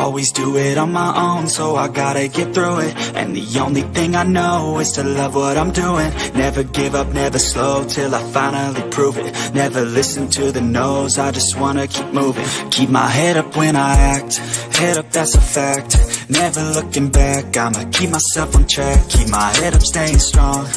Always do it on my own, so I gotta get through it. And the only thing I know is to love what I'm doing. Never give up, never slow, till I finally prove it. Never listen to the no's, I just wanna keep moving. Keep my head up when I act, head up, that's a fact. Never looking back, I'ma keep myself on track. Keep my head up, staying strong,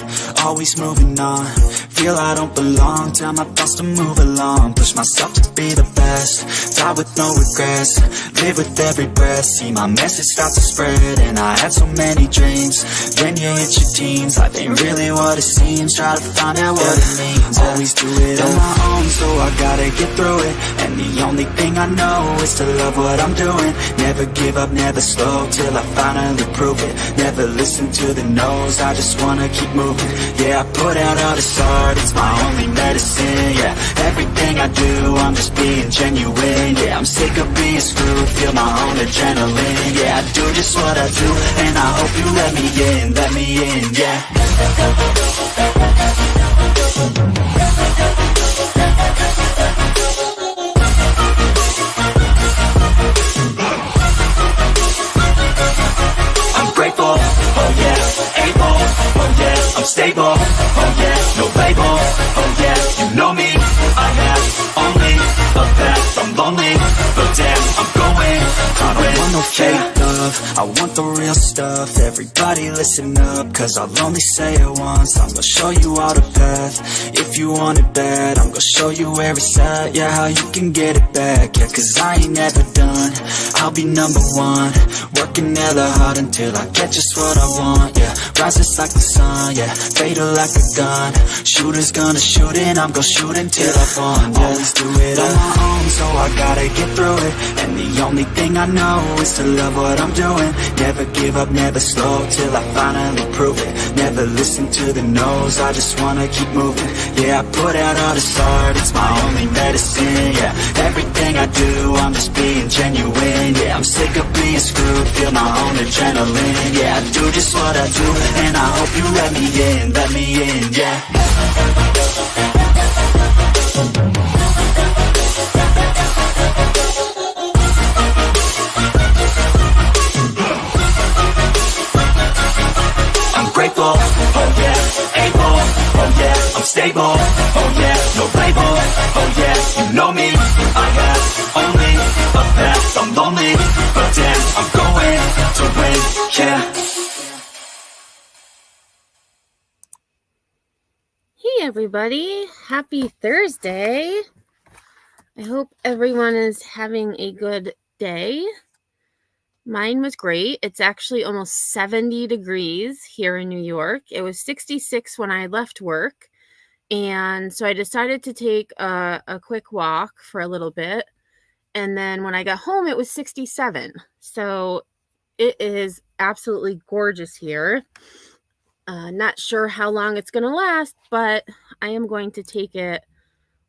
always moving on. Feel I don't belong, tell my thoughts to move along. Push myself to be the best, die with no regrets. Live with every breath, see my message start to spread. And I had so many dreams, then you hit your teens. Life ain't really what it seems, try to find out what it means. Always do it on my own, so I gotta get through it. And the only thing I know is to love what I'm doing. Never give up, never slow, till I finally prove it. Never listen to the no's, I just wanna keep moving. Yeah, I put out all this art, it's my only medicine. Yeah, everything I do, I'm just being genuine. Yeah, I'm sick of being screwed, feel my own adrenaline. Yeah, I do just what I do, and I hope you let me in, yeah. I'm grateful, oh yeah, able, oh yeah, I'm stable, oh yeah, no label, oh yeah, you know me, I have only a path, I'm lonely, but damn, I'm going, I don't want no fake love, I want the real stuff. Everybody listen up, cause I'll only say it once. I'm gonna show you all the path, if you want it bad. I'm gonna show you where it's at, yeah, how you can get it back. Yeah, cause I ain't never done, I'll be number one. Working hella hard until I get just what I want, yeah. Rises like the sun, yeah, fatal like a gun. Shooters gonna shoot and I'm gonna shoot until I fall, yeah. Always do it on my own, so I gotta get through it. And the only thing I know is to love what I'm doing. Never give up, never slow, till I finally prove it. Never listen to the no's, I just wanna keep moving. Yeah, I put out all this art, it's my only medicine. Yeah, everything I do, I'm just being genuine. Yeah, I'm sick of being screwed, feel my own adrenaline. Yeah, I do just what I do, and I hope you let me in, yeah. I'm grateful, oh yeah, able, oh yeah, I'm stable, oh yeah, no label, oh yeah, you know me, I have only a path, I'm lonely, but damn, I'm going to win, yeah. Hey everybody, happy Thursday. I hope everyone is having a good day. Mine was great. It's actually almost 70 degrees here in New York. It was 66 when I left work. And so I decided to take a quick walk for a little bit. And then when I got home, it was 67. So it is absolutely gorgeous here. Not sure how long it's going to last, but I am going to take it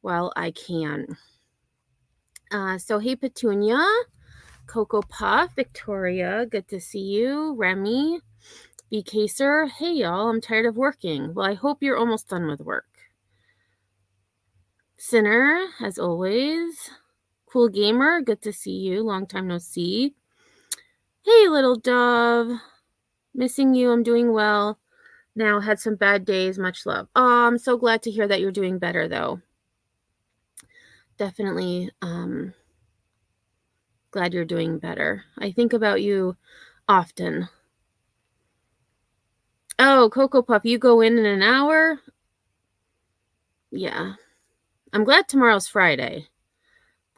while I can. So hey, Petunia, Cocoa Puff, Victoria, good to see you. Remy, BK Sir, hey y'all, I'm tired of working. Well, I hope you're almost done with work. Sinner, as always. Cool Gamer, good to see you. Long time no see. Hey, little dove. Missing you, I'm doing well. Now, had some bad days, much love. Oh, I'm so glad to hear that you're doing better, though. Definitely glad you're doing better. I think about you often. Oh, Cocoa Puff, you go in an hour? Yeah. I'm glad tomorrow's Friday.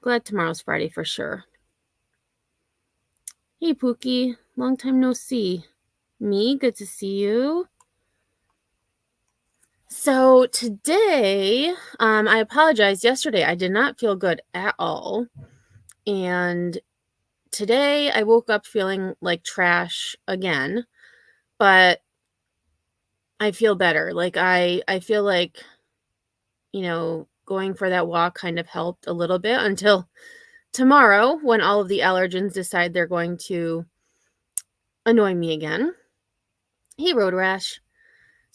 Glad tomorrow's Friday for sure. Hey, Pookie. Long time no see. Me, good to see you. So today, I apologize. Yesterday, I did not feel good at all. And today, I woke up feeling like trash again. But I feel better. Like, I feel like, going for that walk kind of helped a little bit until tomorrow when all of the allergens decide they're going to annoy me again. Hey, Road Rash.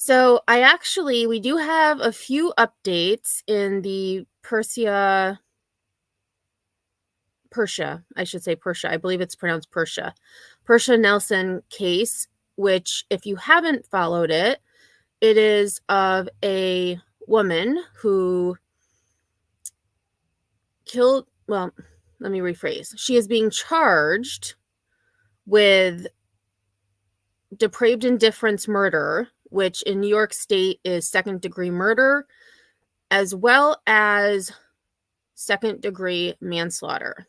So we do have a few updates in the Persia Persia, I should say Persia. I believe it's pronounced Persia. Persia Nelson case, which if you haven't followed it, it is of a woman who killed, well, let me rephrase. She is being charged with depraved indifference murder, which in New York State is second-degree murder, as well as second-degree manslaughter.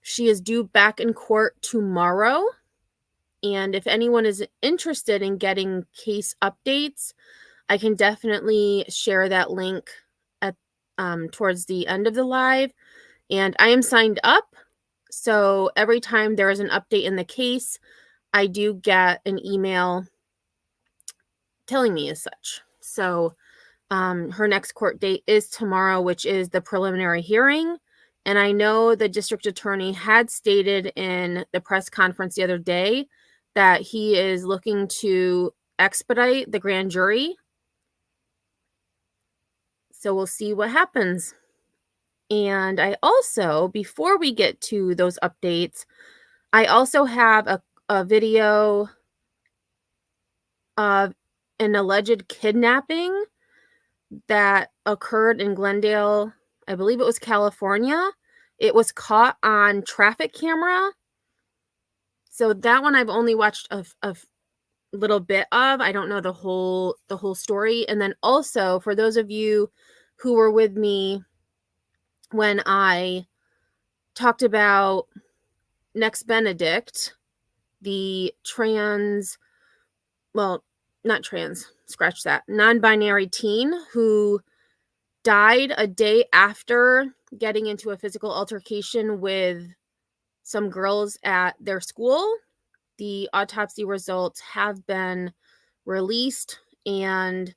She is due back in court tomorrow, and if anyone is interested in getting case updates, I can definitely share that link at towards the end of the live. And I am signed up, so every time there is an update in the case, I do get an email telling me as such. So her next court date is tomorrow, which is the preliminary hearing. And I know the district attorney had stated in the press conference the other day that he is looking to expedite the grand jury. So we'll see what happens. And I also, before we get to those updates, I also have a video of an alleged kidnapping that occurred in Glendale. I believe it was California. It was caught on traffic camera. So that one I've only watched a little bit of. I don't know the whole story. And then also, for those of you who were with me when I talked about Next Benedict, the non-binary teen who died a day after getting into a physical altercation with some girls at their school. The autopsy results have been released, and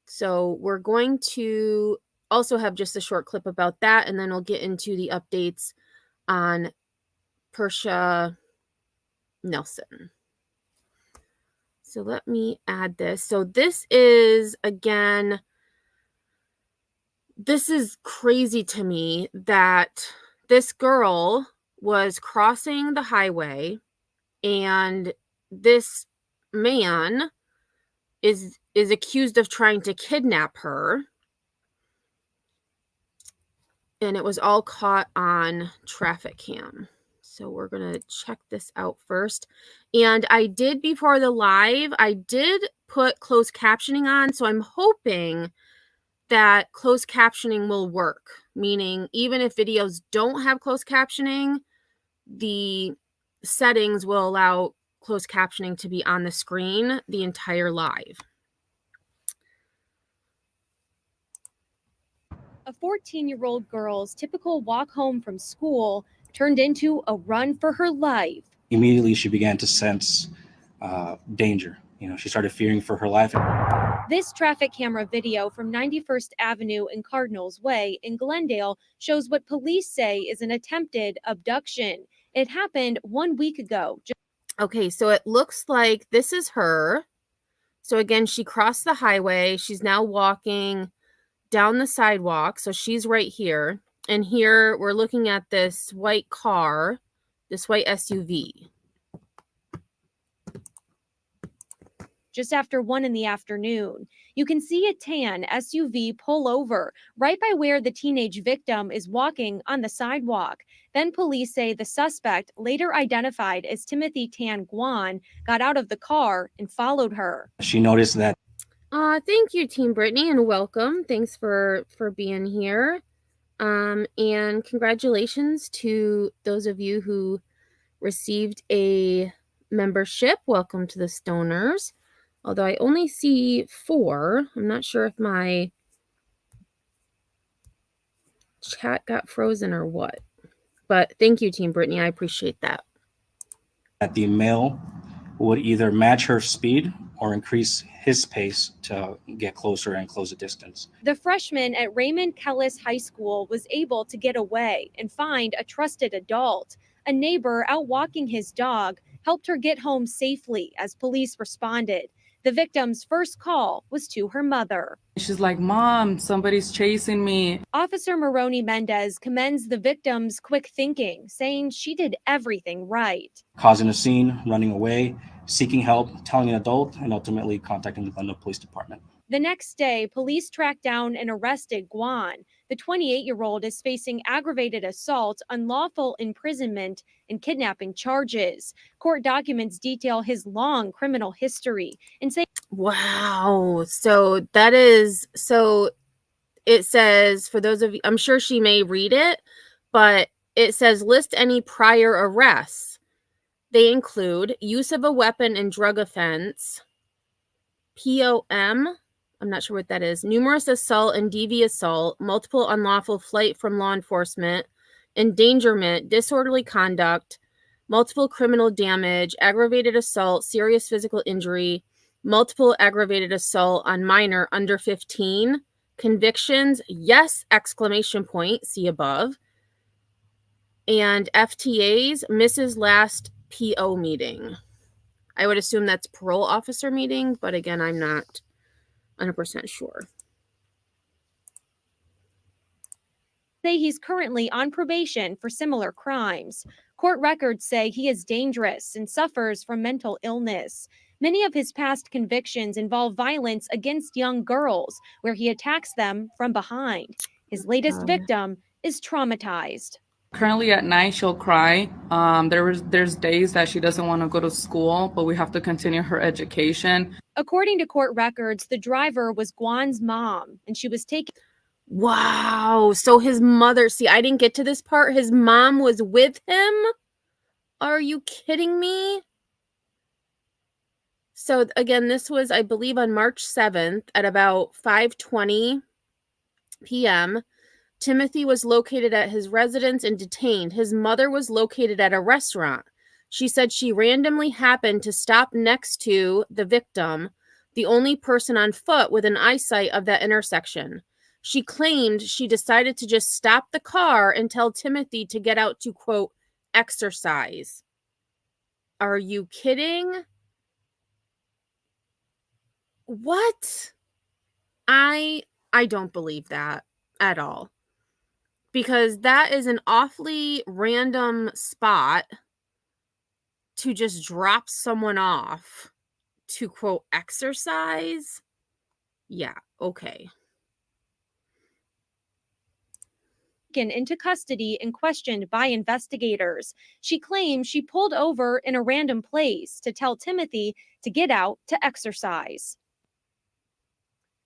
so we're going to also have just a short clip about that, and then we'll get into the updates on Persia Nelson. So let me add this. So this is, again, this is crazy to me that this girl was crossing the highway and this man is accused of trying to kidnap her. And it was all caught on traffic cam. So we're going to check this out first. And I did, before the live, I did put closed captioning on. So I'm hoping that closed captioning will work. Meaning, even if videos don't have closed captioning, the settings will allow closed captioning to be on the screen the entire live. A 14-year-old girl's typical walk home from school turned into a run for her life. Immediately, she began to sense danger. She started fearing for her life. This traffic camera video from 91st Avenue and Cardinals Way in Glendale shows what police say is an attempted abduction. It happened 1 week ago. Okay, so it looks like this is her. So again, she crossed the highway. She's now walking down the sidewalk. So she's right here. And here we're looking at this white car, this white SUV. Just after 1 in the afternoon, you can see a tan SUV pull over right by where the teenage victim is walking on the sidewalk. Then police say the suspect, later identified as Timothy Tan Guan, got out of the car and followed her. She noticed that. Thank you, Team Brittany, and welcome. Thanks for being here. And congratulations to those of you who received a membership. Welcome to the Stoners. Although I only see 4. I'm not sure if my chat got frozen or what. But thank you, Team Brittany. I appreciate that. That the male would either match her speed or increase his pace to get closer and close the distance. The freshman at Raymond Kellis High School was able to get away and find a trusted adult. A neighbor out walking his dog helped her get home safely as police responded. The victim's first call was to her mother. She's like, "Mom, somebody's chasing me." Officer Maroni Mendez commends the victim's quick thinking, saying she did everything right. Causing a scene, running away, seeking help, telling an adult, and ultimately contacting the Glendale Police Department. The next day, police tracked down and arrested Guan. The 28-year-old is facing aggravated assault, unlawful imprisonment, and kidnapping charges. Court documents detail his long criminal history and say, Wow. So it says, for those of you, I'm sure she may read it, but it says list any prior arrests. They include use of a weapon and drug offense, POM, I'm not sure what that is, numerous assault and DV assault, multiple unlawful flight from law enforcement, endangerment, disorderly conduct, multiple criminal damage, aggravated assault, serious physical injury, multiple aggravated assault on minor under 15, convictions, yes, exclamation point, see above, and FTAs, Mrs. Last PO meeting. I would assume that's parole officer meeting, but again, I'm not 100% sure. Say he's currently on probation for similar crimes. Court records say he is dangerous and suffers from mental illness. Many of his past convictions involve violence against young girls, where he attacks them from behind. His latest victim is traumatized. Currently at night, she'll cry. There's days that she doesn't want to go to school, but we have to continue her education. According to court records, the driver was Guan's mom, and she was taken. Wow. So his mother, see, I didn't get to this part. His mom was with him? Are you kidding me? So again, this was, I believe, on March 7th at about 5:20 p.m. Timothy was located at his residence and detained. His mother was located at a restaurant. She said she randomly happened to stop next to the victim, the only person on foot within eyesight of that intersection. She claimed she decided to just stop the car and tell Timothy to get out to, quote, exercise. Are you kidding? What? I don't believe that at all. Because that is an awfully random spot to just drop someone off to, quote, exercise. Yeah, okay. Into custody and questioned by investigators. She claims she pulled over in a random place to tell Timothy to get out to exercise.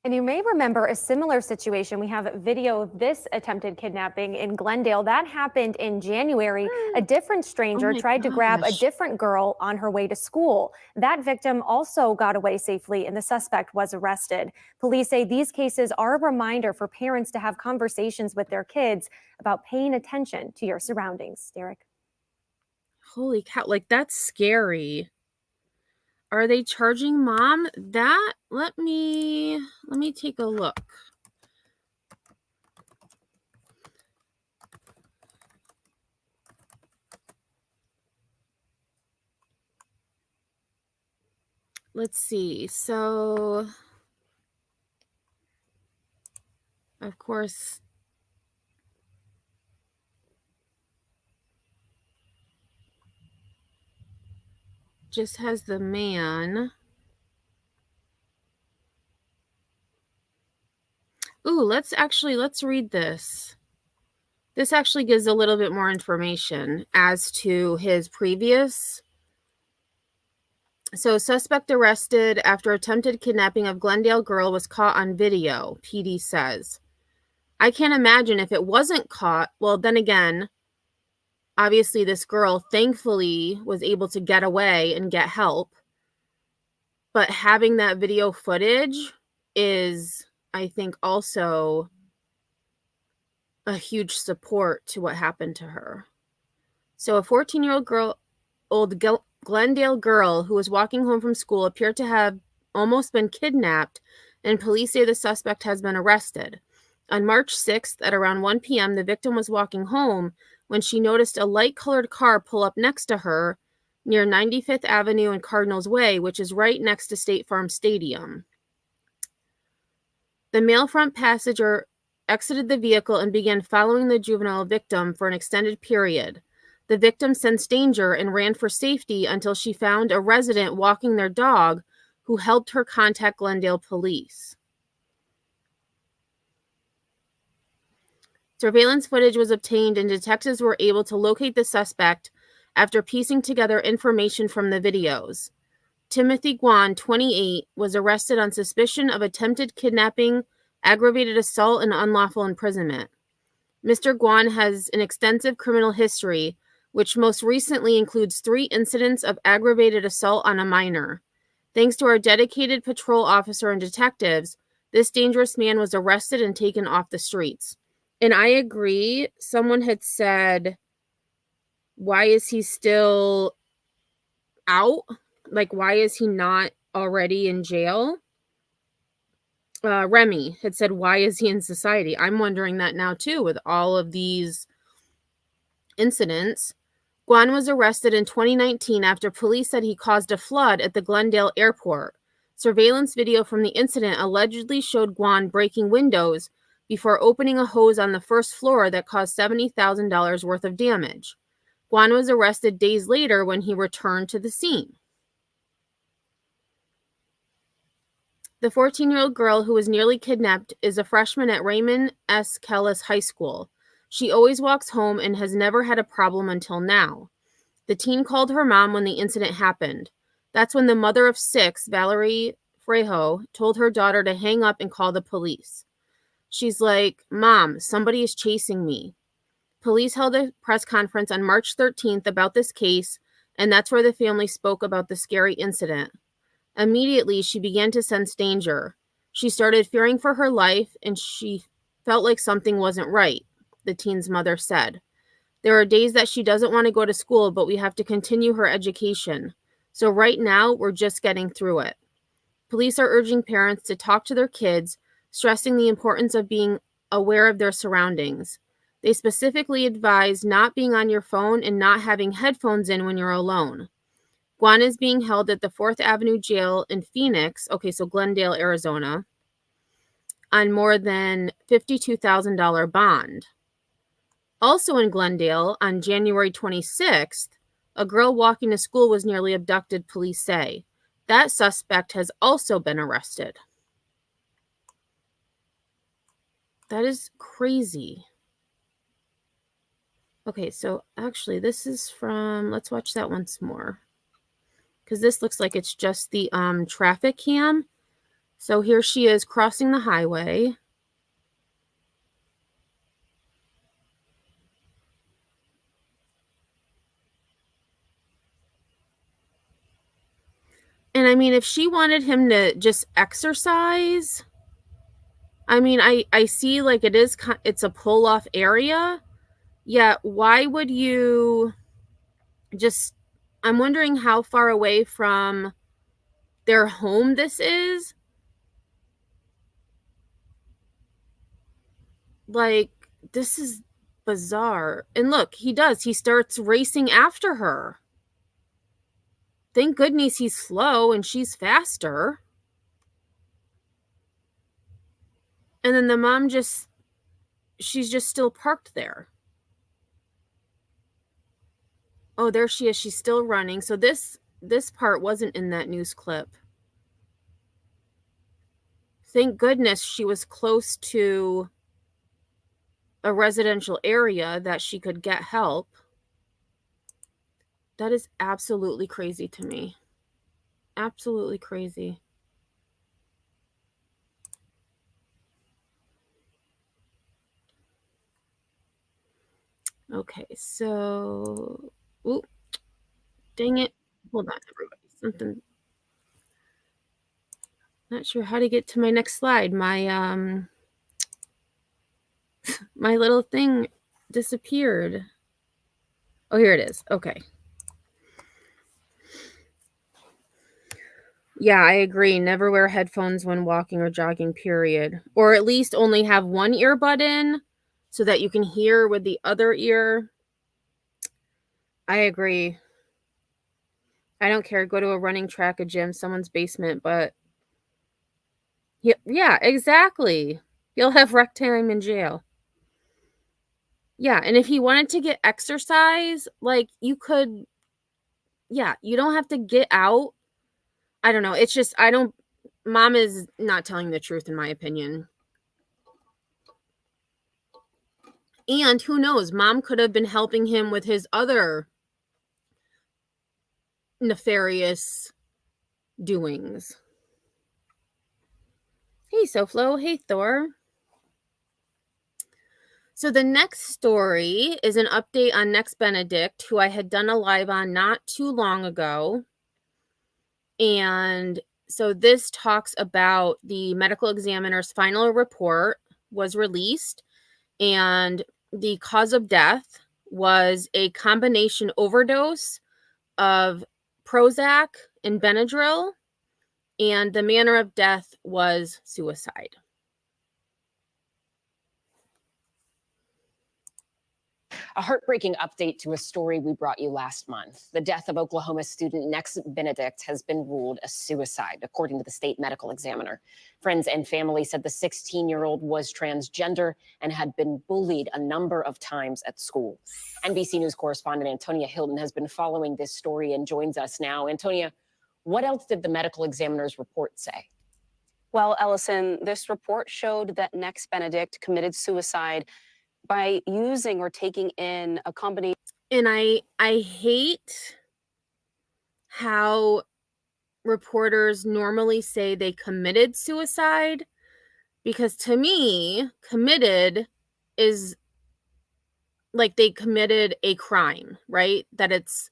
And you may remember a similar situation. We have video of this attempted kidnapping in Glendale. That happened in January. A different stranger tried to grab a different girl on her way to school. That victim also got away safely and the suspect was arrested. Police say these cases are a reminder for parents to have conversations with their kids about paying attention to your surroundings. Derek. Holy cow, like that's scary. Are they charging mom? That, let me take a look. Let's see. So, of course, just has the man. Ooh, let's read this. This actually gives a little bit more information as to his previous. So, suspect arrested after attempted kidnapping of Glendale girl was caught on video, PD says. I can't imagine if it wasn't caught. Well, then again, obviously this girl thankfully was able to get away and get help. But having that video footage is, I think, also a huge support to what happened to her. So a 14-year-old Glendale girl who was walking home from school appeared to have almost been kidnapped, and police say the suspect has been arrested. On March 6th at around 1 p.m., the victim was walking home when she noticed a light-colored car pull up next to her. near 95th Avenue and Cardinals Way, which is right next to State Farm Stadium. The male front passenger exited the vehicle and began following the juvenile victim for an extended period. The victim sensed danger and ran for safety until she found a resident walking their dog who helped her contact Glendale police. Surveillance footage was obtained and detectives were able to locate the suspect after piecing together information from the videos. Timothy Guan, 28, was arrested on suspicion of attempted kidnapping, aggravated assault, and unlawful imprisonment. Mr. Guan has an extensive criminal history, which most recently includes 3 incidents of aggravated assault on a minor. Thanks to our dedicated patrol officer and detectives, this dangerous man was arrested and taken off the streets. And I agree. Someone had said, why is he still out? Like, why is he not already in jail? Remy had said, why is he in society? I'm wondering that now, too, with all of these incidents. Guan was arrested in 2019 after police said he caused a flood at the Glendale airport. Surveillance video from the incident allegedly showed Guan breaking windows before opening a hose on the first floor that caused $70,000 worth of damage. Guan was arrested days later when he returned to the scene. The 14-year-old girl who was nearly kidnapped is a freshman at Raymond S. Kellis High School. She always walks home and has never had a problem until now. The teen called her mom when the incident happened. That's when the mother of 6, Valerie Frejo, told her daughter to hang up and call the police. She's like, "Mom, somebody is chasing me." Police held a press conference on March 13th about this case, and that's where the family spoke about the scary incident. Immediately, she began to sense danger. She started fearing for her life, and she felt like something wasn't right, the teen's mother said. There are days that she doesn't want to go to school, but we have to continue her education. So right now, we're just getting through it. Police are urging parents to talk to their kids, stressing the importance of being aware of their surroundings. They specifically advise not being on your phone and not having headphones in when you're alone. Guan is being held at the 4th Avenue Jail in Phoenix, so Glendale, Arizona, on more than $52,000 bond. Also in Glendale, on January 26th, a girl walking to school was nearly abducted, police say. That suspect has also been arrested. That is crazy. Okay, so actually this is from, let's watch that once more. Because this looks like it's just the traffic cam. So here she is crossing the highway. And I mean, if she wanted him to just exercise, I mean, I see like it's a pull-off area. Yeah, why would you just, I'm wondering how far away from their home this is. Like, this is bizarre. And look, he starts racing after her. Thank goodness he's slow and she's faster. And then the mom she's just still parked there. Oh, there she is. She's still running. So this part wasn't in that news clip. Thank goodness she was close to a residential area that she could get help. That is absolutely crazy to me. Absolutely crazy. Okay, so, ooh, dang it. Hold on, everybody. Not sure how to get to my next slide. My, my little thing disappeared. Oh, here it is. Okay. Yeah, I agree. Never wear headphones when walking or jogging, period. Or at least only have one earbud in so that you can hear with the other ear. I agree. I don't care. Go to a running track, a gym, someone's basement, but yeah, exactly. He'll have rec time in jail. Yeah, and if he wanted to get exercise, like you could, yeah, you don't have to get out. I don't know. It's just, Mom is not telling the truth, in my opinion. And who knows, Mom could have been helping him with his other nefarious doings. Hey, SoFlo. Hey, Thor. So the next story is an update on Next Benedict, who I had done a live on not too long ago. And so this talks about the medical examiner's final report was released, and the cause of death was a combination overdose of Prozac and Benadryl, and the manner of death was suicide. A heartbreaking update to a story we brought you last month. The death of Oklahoma student Next Benedict has been ruled a suicide, according to the state medical examiner. Friends and family said the 16-year-old was transgender and had been bullied a number of times at school. NBC News correspondent Antonia Hilton has been following this story and joins us now. Antonia, what else did the medical examiner's report say? Well, Ellison, this report showed that Next Benedict committed suicide by using or taking in a combination. And I hate how reporters normally say they committed suicide, because to me, committed is like they committed a crime, right? That it's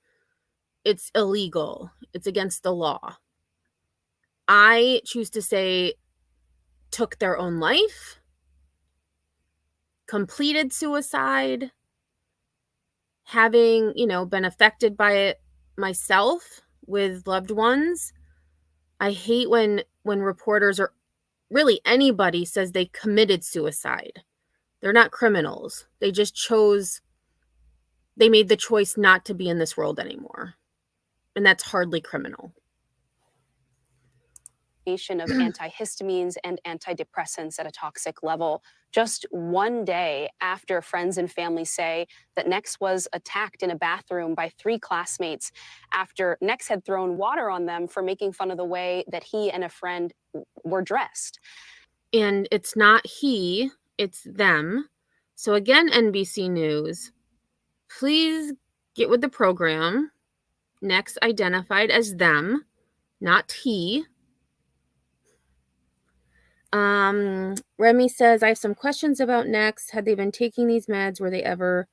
illegal. It's against the law. I choose to say took their own life, completed suicide, having, been affected by it myself with loved ones. I hate when reporters, or really anybody, says they committed suicide. They're not criminals. They made the choice not to be in this world anymore. And that's hardly criminal. Of antihistamines and antidepressants at a toxic level, just one day after friends and family say that Nex was attacked in a bathroom by 3 classmates after Nex had thrown water on them for making fun of the way that he and a friend were dressed. And it's not he, it's them. So again, NBC News, please get with the program. Nex identified as them, not he. Remy says, I have some questions about Nex. Had they been taking these meds? Were they ever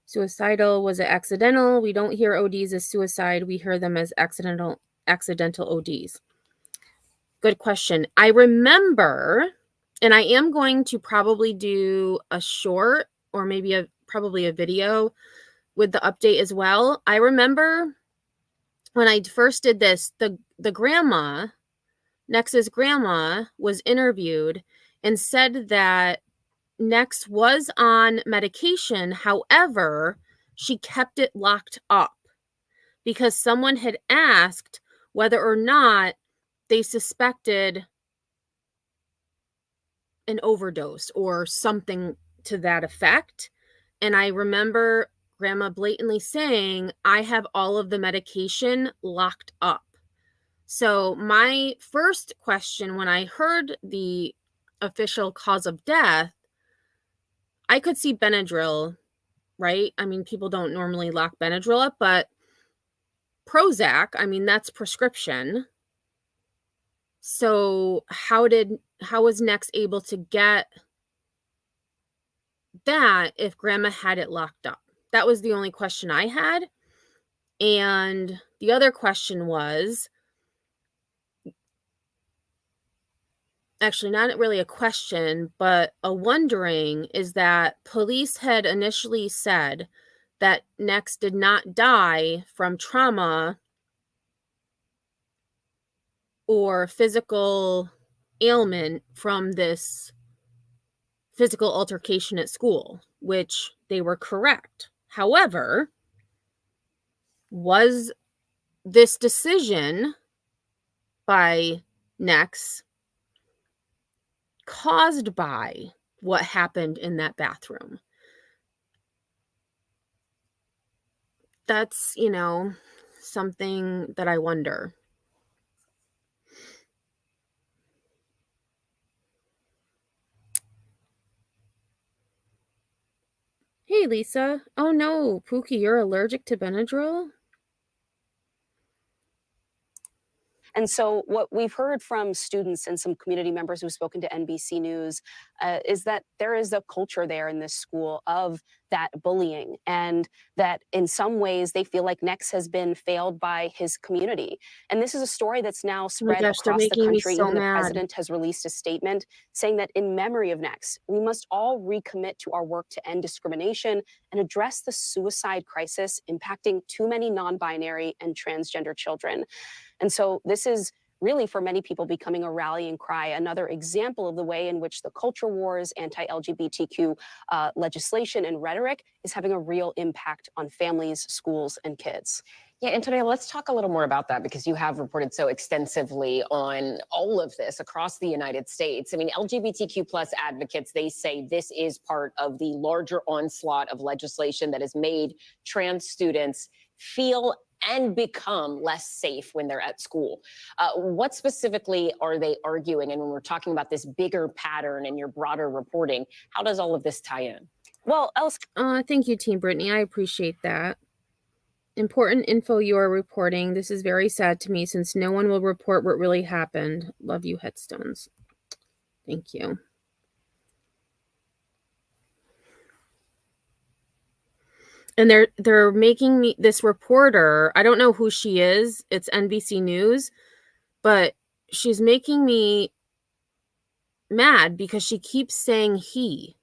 suicidal? Was it accidental? We don't hear ODs as suicide. We hear them as accidental ODs. Good question. I remember, and I am going to probably do a short or maybe probably a video with the update as well. I remember when I first did this, the grandma, Nex's grandma, was interviewed and said that Nex was on medication. However, she kept it locked up because someone had asked whether or not they suspected an overdose or something to that effect. And I remember Grandma blatantly saying, I have all of the medication locked up. So my first question when I heard the official cause of death, I could see Benadryl, right? I mean, people don't normally lock Benadryl up, but Prozac, I mean, that's prescription. So how was Nex able to get that if Grandma had it locked up? That was the only question I had. And the other question was, actually not really a question, but a wondering, is that police had initially said that Nex did not die from trauma or physical ailment from this physical altercation at school, which they were correct. However, was this decision by Nex caused by what happened in that bathroom. That's, something that I wonder. Hey, Lisa. Oh no, Pookie, you're allergic to Benadryl? And so, what we've heard from students and some community members who've spoken to NBC News is that there is a culture there in this school of that bullying, and that in some ways they feel like Nex has been failed by his community. And this is a story that's now Oh my spread gosh, they're across the making me country. so Even the mad. president has released a statement saying that in memory of Nex, we must all recommit to our work to end discrimination and address the suicide crisis impacting too many non-binary and transgender children. And so this is really, for many people, becoming a rallying cry, another example of the way in which the culture wars, anti-LGBTQ legislation and rhetoric is having a real impact on families, schools, and kids. Yeah, Antonia, let's talk a little more about that, because you have reported so extensively on all of this across the United States. I mean, LGBTQ plus advocates, they say this is part of the larger onslaught of legislation that has made trans students feel and become less safe when they're at school. What specifically are they arguing? And when we're talking about this bigger pattern and your broader reporting, how does all of this tie in? Well, thank you, Team Brittany. I appreciate that. Important info you are reporting. This is very sad to me since no one will report what really happened. Love you, headstones. Thank you. And they're making me, this reporter, I don't know who she is. It's NBC News, but she's making me mad because she keeps saying he.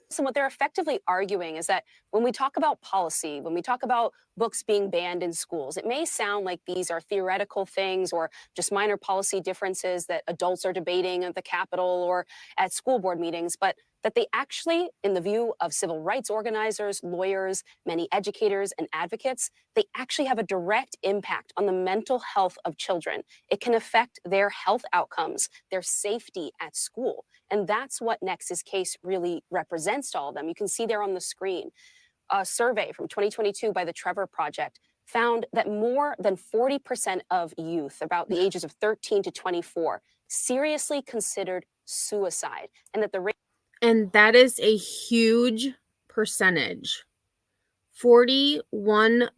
So what they're effectively arguing is that when we talk about policy, when we talk about books being banned in schools, it may sound like these are theoretical things or just minor policy differences that adults are debating at the Capitol or at school board meetings, but that they actually, in the view of civil rights organizers, lawyers, many educators and advocates, they actually have a direct impact on the mental health of children. It can affect their health outcomes, their safety at school. And that's what Nex's case really represents to all of them. You can see there on the screen. A survey from 2022 by the Trevor Project found that more than 40% of youth, about the ages of 13 to 24, seriously considered suicide, and that the rate. And that is a huge percentage. 41%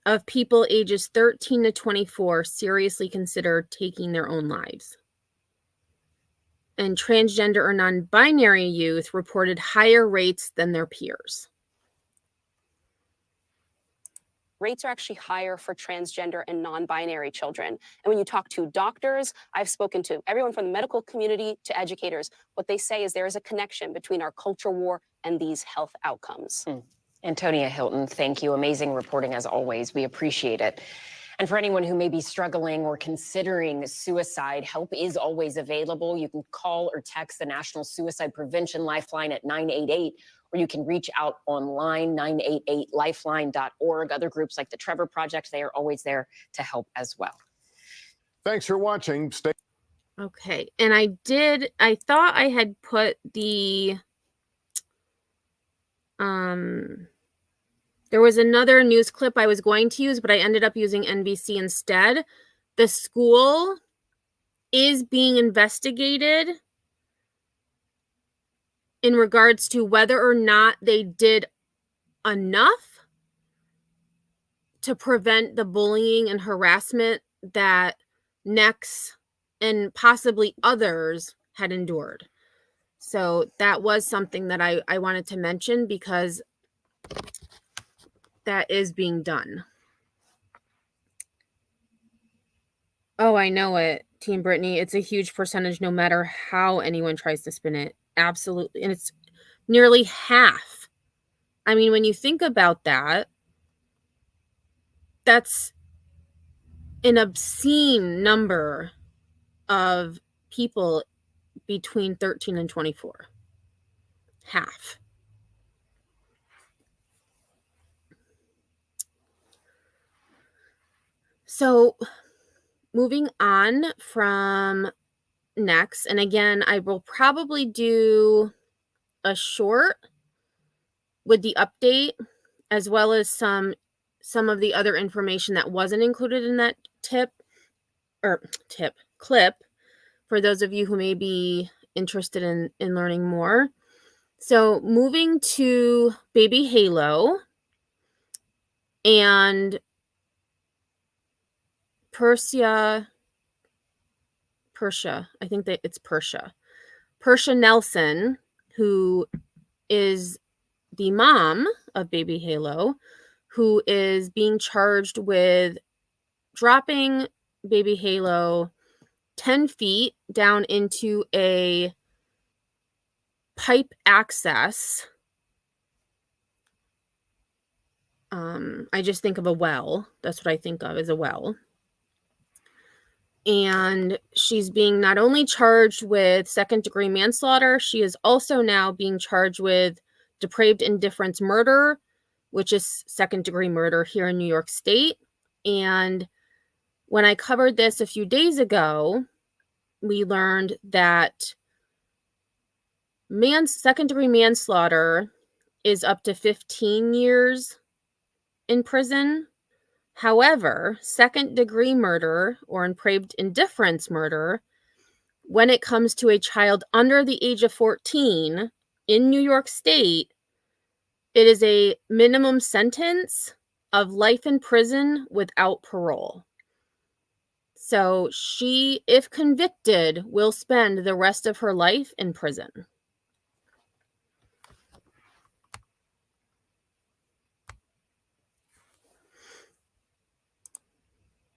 of people ages 13 to 24 seriously consider taking their own lives. And transgender or non-binary youth reported higher rates than their peers. Rates are actually higher for transgender and non-binary children. And when you talk to doctors, I've spoken to everyone from the medical community to educators, what they say is there is a connection between our culture war and these health outcomes. Antonia Hilton, thank you. Amazing reporting as always. We appreciate it. And for anyone who may be struggling or considering suicide, help is always available. You can call or text the National Suicide Prevention Lifeline at 988, or you can reach out online, 988lifeline.org. Other groups like the Trevor Project, they are always there to help as well. Thanks for watching. Stay. Okay, and I thought I had put the, there was another news clip I was going to use, but I ended up using NBC instead. The school is being investigated in regards to whether or not they did enough to prevent the bullying and harassment that Nex and possibly others had endured. So that was something that I wanted to mention because that is being done. Oh, I know it, Team Brittany. It's a huge percentage no matter how anyone tries to spin it. Absolutely. And it's nearly half. I mean, when you think about that, that's an obscene number of people between 13 and 24. Half. So moving on from next, and again, I will probably do a short with the update as well as some of the other information that wasn't included in that clip for those of you who may be interested in learning more. So moving to baby Halo and Persia, I think that it's Persia Nelson, who is the mom of baby Halo, who is being charged with dropping baby Halo 10 feet down into a pipe access. I just think of a well. That's what I think of as a well. And she's being not only charged with second-degree manslaughter, she is also now being charged with depraved indifference murder, which is second-degree murder here in New York State. And when I covered this a few days ago, we learned that second-degree manslaughter is up to 15 years in prison. However, second-degree murder or depraved indifference murder, when it comes to a child under the age of 14 in New York State, it is a minimum sentence of life in prison without parole. So she, if convicted, will spend the rest of her life in prison.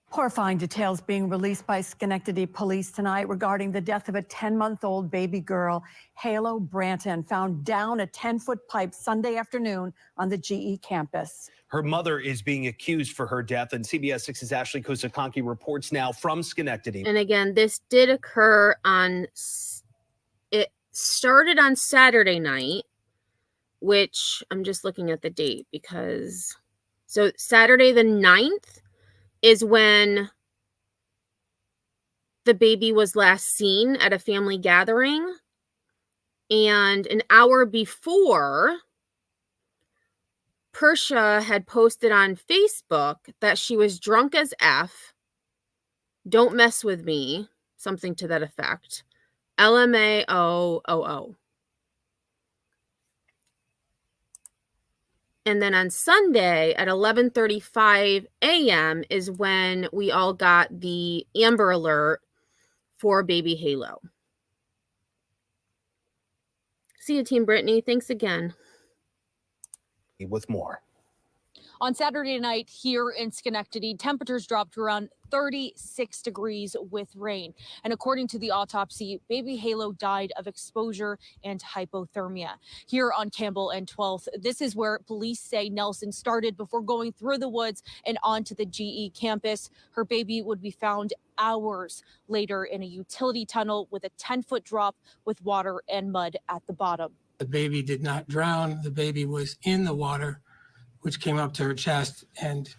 Horrifying details being released by Schenectady police tonight regarding the death of a 10-month-old baby girl, Halo Branton, found down a 10-foot pipe Sunday afternoon on the GE campus. Her mother is being accused for her death, and CBS 6's Ashley Kosakonki reports now from Schenectady. And again, this did occur it started on Saturday night, which I'm just looking at the date because, so Saturday the 9th is when the baby was last seen at a family gathering. And an hour before, Persia had posted on Facebook that she was drunk as F, don't mess with me, something to that effect. LMAO. And then on Sunday at 11:35 a.m. is when we all got the Amber Alert for baby Halo. See you, Team Brittany. Thanks again. With more. On Saturday night here in Schenectady, temperatures dropped to around 36 degrees with rain. And according to the autopsy, baby Halo died of exposure and hypothermia. Here on Campbell and 12th, this is where police say Nelson started before going through the woods and onto the GE campus. Her baby would be found hours later in a utility tunnel with a 10-foot drop with water and mud at the bottom. The baby did not drown. The baby was in the water, which came up to her chest and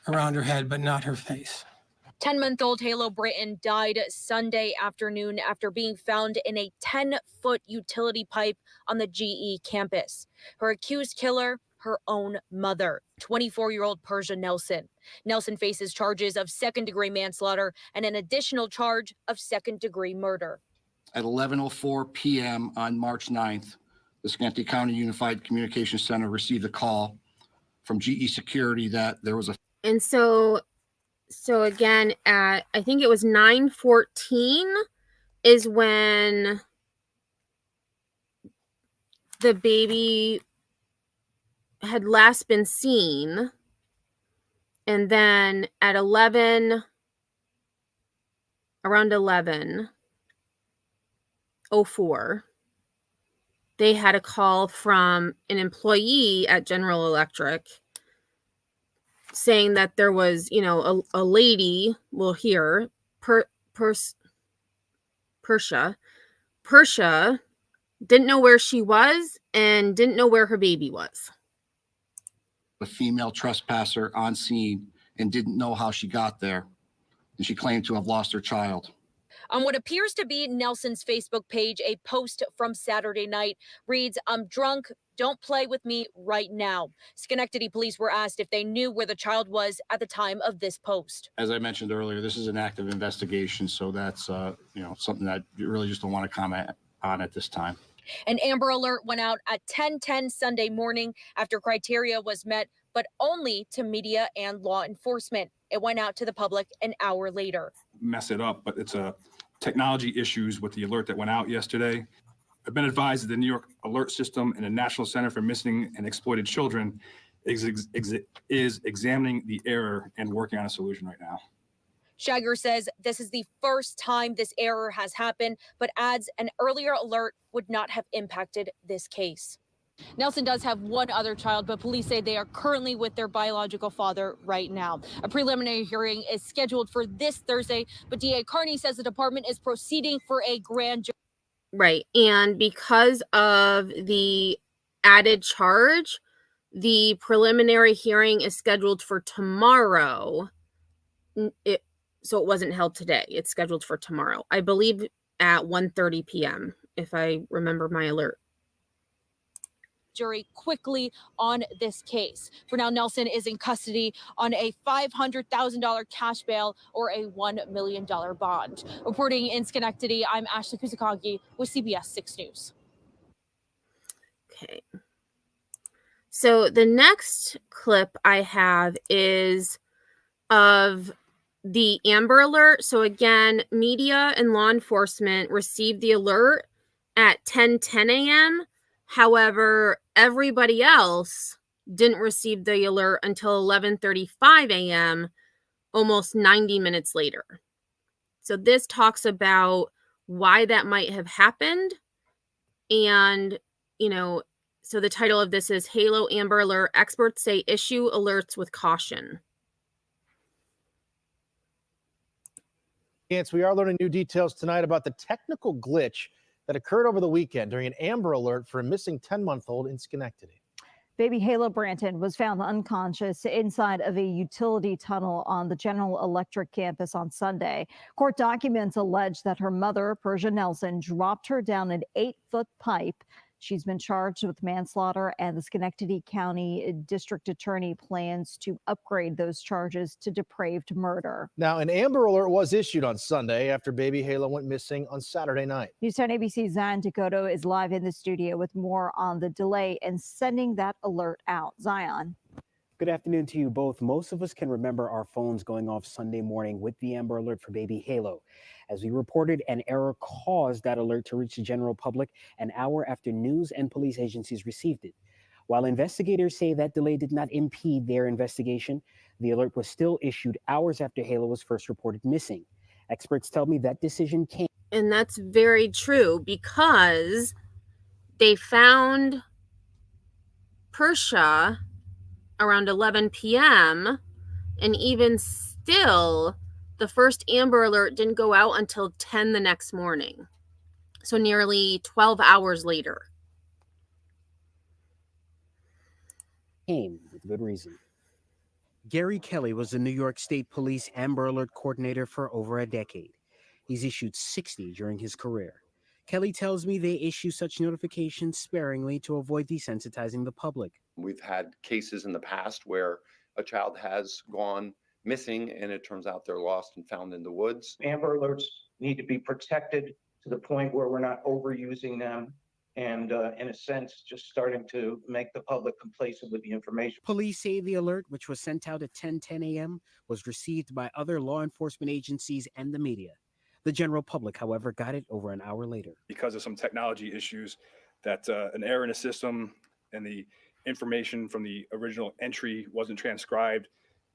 around her head, but not her face. 10-month-old Halo Branton died Sunday afternoon after being found in a 10-foot utility pipe on the GE campus. Her accused killer, her own mother, 24-year-old Persia Nelson. Nelson faces charges of second-degree manslaughter and an additional charge of second-degree murder. At 11:04 p.m. on March 9th, the Schenectady County Unified Communications Center received a call from GE Security that there was a... And so again, at, I think it was 9:14 is when the baby had last been seen. And then at around 11:04, they had a call from an employee at General Electric saying that there was, a lady, we'll hear, Persia didn't know where she was and didn't know where her baby was. A female trespasser on scene and didn't know how she got there. And she claimed to have lost her child. On what appears to be Nelson's Facebook page, a post from Saturday night reads, "I'm drunk. Don't play with me right now." Schenectady police were asked if they knew where the child was at the time of this post. As I mentioned earlier, this is an active investigation, so that's something that you really just don't want to comment on at this time. An Amber Alert went out at 10:10 Sunday morning after criteria was met, but only to media and law enforcement. It went out to the public an hour later. Mess it up, but it's a technology issues with the alert that went out yesterday. I've been advised that the New York Alert System and the National Center for Missing and Exploited Children is examining the error and working on a solution right now. Shagger says this is the first time this error has happened, but adds an earlier alert would not have impacted this case. Nelson does have one other child, but police say they are currently with their biological father right now. A preliminary hearing is scheduled for this Thursday, but DA Carney says the department is proceeding for a grand jury. Right. And because of the added charge, the preliminary hearing is scheduled for tomorrow. So it wasn't held today. It's scheduled for tomorrow. I believe at 1:30 p.m., if I remember my alert. Jury quickly on this case. For now, Nelson is in custody on a $500,000 cash bail or a $1 million bond. Reporting in Schenectady, I'm Ashley Kusakongi with CBS 6 News. Okay. So the next clip I have is of the Amber Alert. So again, media and law enforcement received the alert at 10:10 a.m. However, everybody else didn't receive the alert until 11:35 a.m., almost 90 minutes later. So this talks about why that might have happened. And, so the title of this is Halo Amber Alert. Experts say issue alerts with caution. Yes, we are learning new details tonight about the technical glitch that occurred over the weekend during an Amber Alert for a missing 10-month-old in Schenectady. Baby Halo Branton was found unconscious inside of a utility tunnel on the General Electric campus on Sunday. Court documents allege that her mother, Persia Nelson, dropped her down an 8-foot pipe. She's been charged with manslaughter, and the Schenectady County District Attorney plans to upgrade those charges to depraved murder. Now, an Amber Alert was issued on Sunday after baby Halo went missing on Saturday night. News 10 ABC's Zion Dakota is live in the studio with more on the delay in sending that alert out. Zion. Good afternoon to you both. Most of us can remember our phones going off Sunday morning with the Amber Alert for baby Halo. As we reported, an error caused that alert to reach the general public an hour after news and police agencies received it. While investigators say that delay did not impede their investigation, the alert was still issued hours after Halo was first reported missing. Experts tell me that decision came. And that's very true because they found Persia around 11 p.m. and even still, the first Amber Alert didn't go out until 10 the next morning. So nearly 12 hours later. Came with good reason. Gary Kelly was the New York State Police Amber Alert coordinator for over a decade. He's issued 60 during his career. Kelly tells me they issue such notifications sparingly to avoid desensitizing the public. We've had cases in the past where a child has gone missing and it turns out they're lost and found in the woods. Amber Alerts need to be protected to the point where we're not overusing them and in a sense, just starting to make the public complacent with the information. Police say the alert, which was sent out at 10:10 a.m., was received by other law enforcement agencies and the media. The general public, however, got it over an hour later. Because of some technology issues, that an error in the system and the information from the original entry wasn't transcribed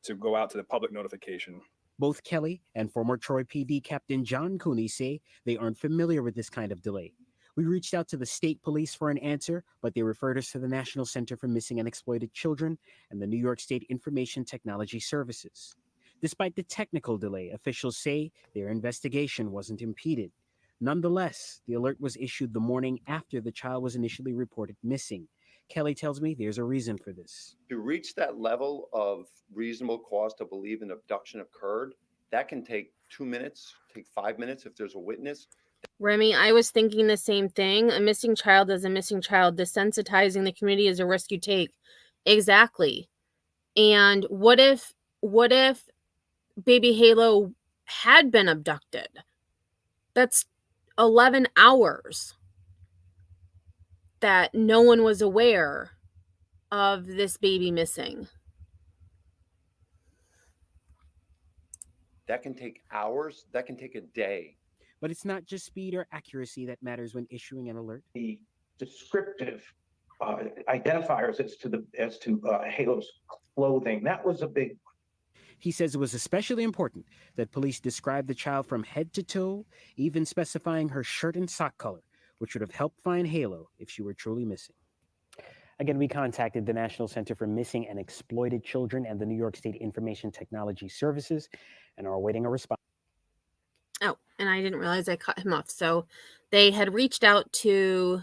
to go out to the public notification. Both Kelly and former Troy PD Captain John Cooney say they aren't familiar with this kind of delay. We reached out to the state police for an answer, but they referred us to the National Center for Missing and Exploited Children and the New York State Information Technology Services. Despite the technical delay, officials say their investigation wasn't impeded. Nonetheless, the alert was issued the morning after the child was initially reported missing. Kelly tells me there's a reason for this. To reach that level of reasonable cause to believe an abduction occurred, that can take 2 minutes, take 5 minutes if there's a witness. Remy, I was thinking the same thing. A missing child is a missing child. Desensitizing the community is a risk you take. Exactly. And what if baby Halo had been abducted? That's 11 hours that no one was aware of this baby missing. That can take hours, that can take a day. But it's not just speed or accuracy that matters when issuing an alert. The descriptive identifiers as to Halo's clothing, that was a big. He says it was especially important that police describe the child from head to toe, even specifying her shirt and sock color, which would have helped find Halo if she were truly missing. Again, we contacted the National Center for Missing and Exploited Children and the New York State Information Technology Services and are awaiting a response. Oh, and I didn't realize I cut him off. So they had reached out to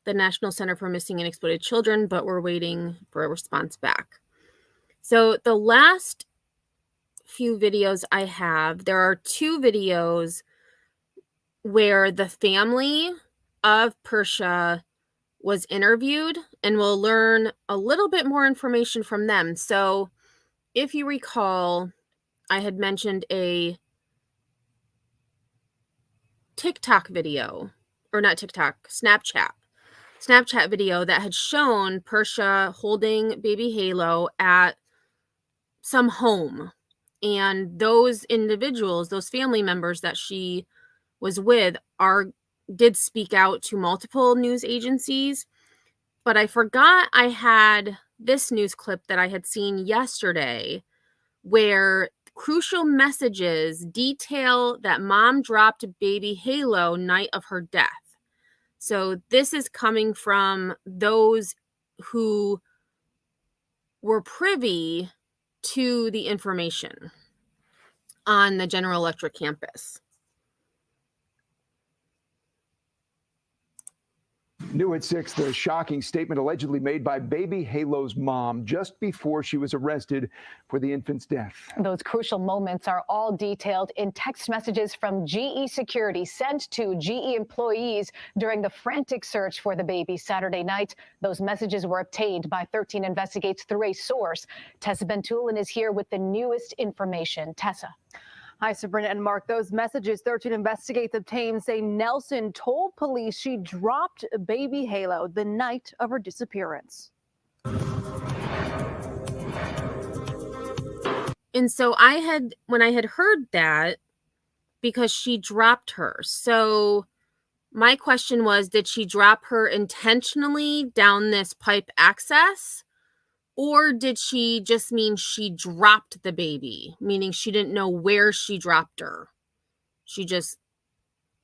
the National Center for Missing and Exploited Children, but we're waiting for a response back. So the last few videos I have, there are 2 videos where the family of Persia was interviewed, and we'll learn a little bit more information from them. So if you recall, I had mentioned a TikTok video, or not TikTok, Snapchat video that had shown Persia holding baby Halo at some home. And those individuals, those family members that she was with, did speak out to multiple news agencies. But I forgot I had this news clip that I had seen yesterday where crucial messages detail that mom dropped baby Halo night of her death. So this is coming from those who were privy to the information on the General Electric campus. New at 6, the shocking statement allegedly made by baby Halo's mom just before she was arrested for the infant's death. Those crucial moments are all detailed in text messages from GE Security sent to GE employees during the frantic search for the baby Saturday night. Those messages were obtained by 13 Investigates through a source. Tessa Bentulin is here with the newest information. Tessa. Hi, Sabrina and Mark. Those messages 13 Investigates obtained say Nelson told police she dropped baby Halo the night of her disappearance. And so when I had heard that, because she dropped her. So my question was, did she drop her intentionally down this pipe access? Or did she just mean she dropped the baby, meaning she didn't know where she dropped her? She just,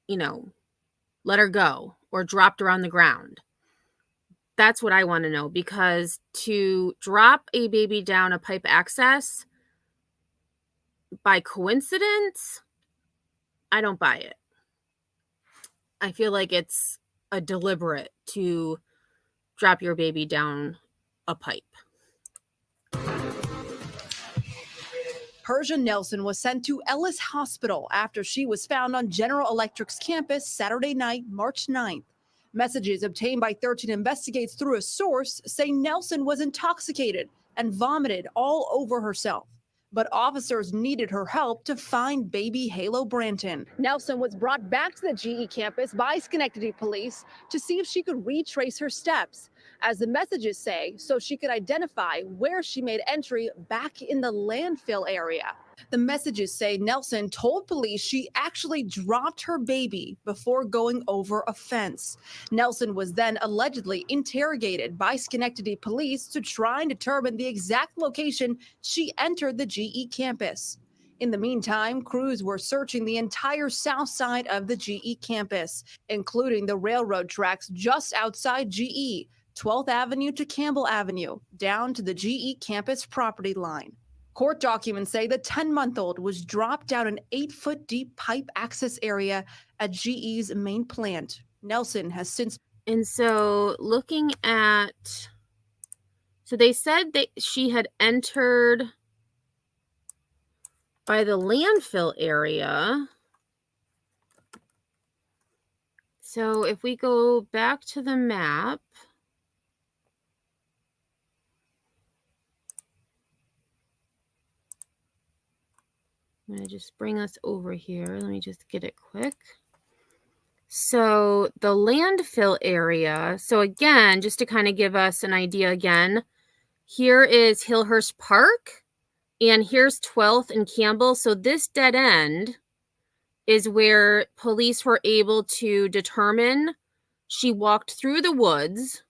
let her go or dropped her on the ground. That's what I want to know, because to drop a baby down a pipe access by coincidence, I don't buy it. I feel like it's a deliberate to drop your baby down a pipe. Persia Nelson was sent to Ellis Hospital after she was found on General Electric's campus Saturday night, March 9th. Messages obtained by 13 Investigates through a source say Nelson was intoxicated and vomited all over herself. But officers needed her help to find baby Halo Branton. Nelson was brought back to the GE campus by Schenectady police to see if she could retrace her steps, as the messages say, so she could identify where she made entry back in the landfill area. The messages say Nelson told police she actually dropped her baby before going over a fence. Nelson was then allegedly interrogated by Schenectady police to try and determine the exact location she entered the GE campus. In the meantime, crews were searching the entire south side of the GE campus, including the railroad tracks just outside GE, 12th Avenue to Campbell Avenue, down to the GE campus property line. Court documents say the 10-month-old was dropped down an 8-foot deep pipe access area at GE's main plant. Nelson has since And so looking at, so they said that she had entered by the landfill area. So if we go back to the map, I'm going to just bring us over here. Let me just get it quick. So the landfill area, so again, just to kind of give us an idea again, here is Hillhurst Park, and here's 12th and Campbell. So this dead end is where police were able to determine she walked through the woods,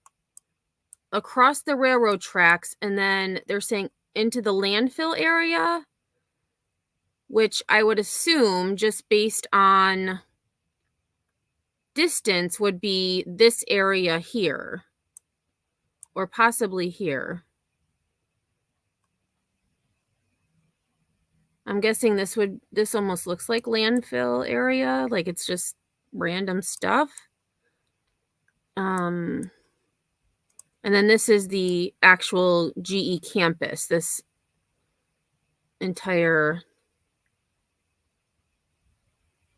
across the railroad tracks, and then they're saying into the landfill area, which I would assume, just based on distance, would be this area here, or possibly here. I'm guessing this almost looks like landfill area, like it's just random stuff. And then this is the actual GE campus, this entire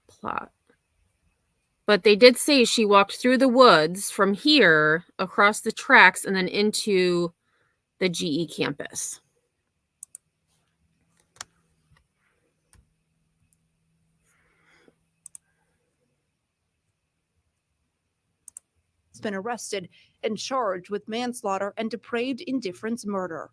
plot. But they did say she walked through the woods from here across the tracks and then into the GE campus. Has been arrested and charged with manslaughter and depraved indifference murder.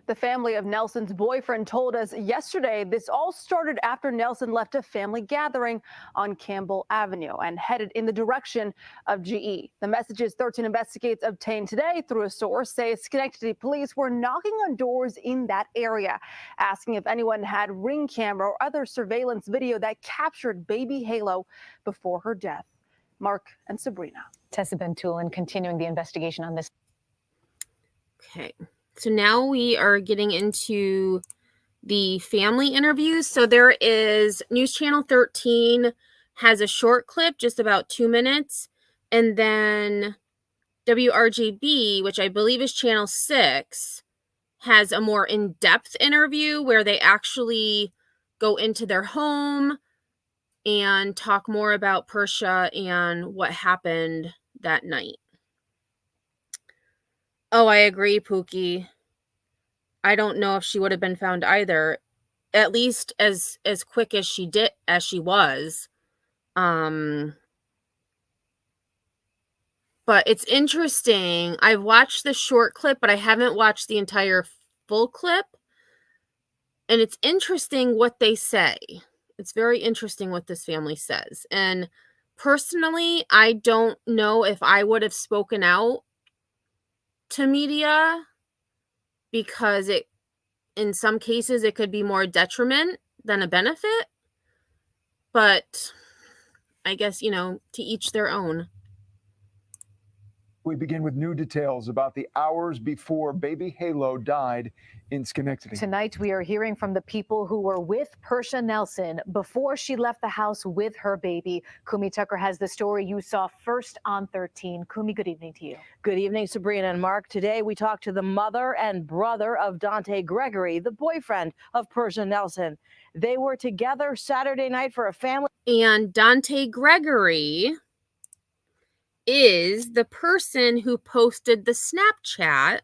The family of Nelson's boyfriend told us yesterday this all started after Nelson left a family gathering on Campbell Avenue and headed in the direction of GE. The messages 13 Investigates obtained today through a source say Schenectady police were knocking on doors in that area, asking if anyone had ring camera or other surveillance video that captured baby Halo before her death. Mark and Sabrina. Tessa Bentulin continuing the investigation on this. Okay. So now we are getting into the family interviews. So there is News Channel 13 has a short clip, just about 2 minutes. And then WRJB, which I believe is Channel 6, has a more in-depth interview where they actually go into their home and talk more about Persia and what happened that night. Oh, I agree, Pookie. I don't know if she would have been found either, at least as quick as she was. But it's interesting. I've watched the short clip, but I haven't watched the entire full clip. And it's interesting what they say. It's very interesting what this family says. And personally, I don't know if I would have spoken out to media, because in some cases it could be more detriment than a benefit. But I guess, to each their own. We begin with new details about the hours before baby Halo died in Schenectady. Tonight, we are hearing from the people who were with Persia Nelson before she left the house with her baby. Kumi Tucker has the story you saw first on 13. Kumi, good evening to you. Good evening, Sabrina and Mark. Today, we talked to the mother and brother of Dante Gregory, the boyfriend of Persia Nelson. They were together Saturday night for a family. And Dante Gregory is the person who posted the Snapchat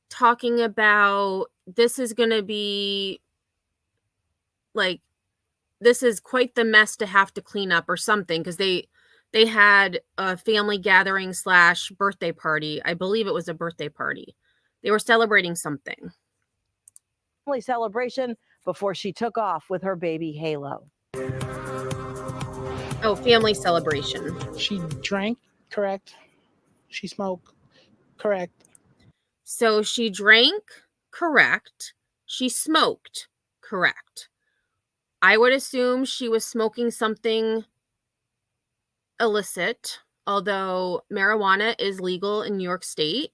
talking about this is going to be like, this is quite the mess to have to clean up or something, because they had a family gathering / birthday party. I believe it was a birthday party. They were celebrating something. Family celebration before she took off with her baby Halo. Oh, family celebration. She drank, correct? She smoked, correct? So she drank, correct. She smoked, correct. I would assume she was smoking something illicit, although marijuana is legal in New York State.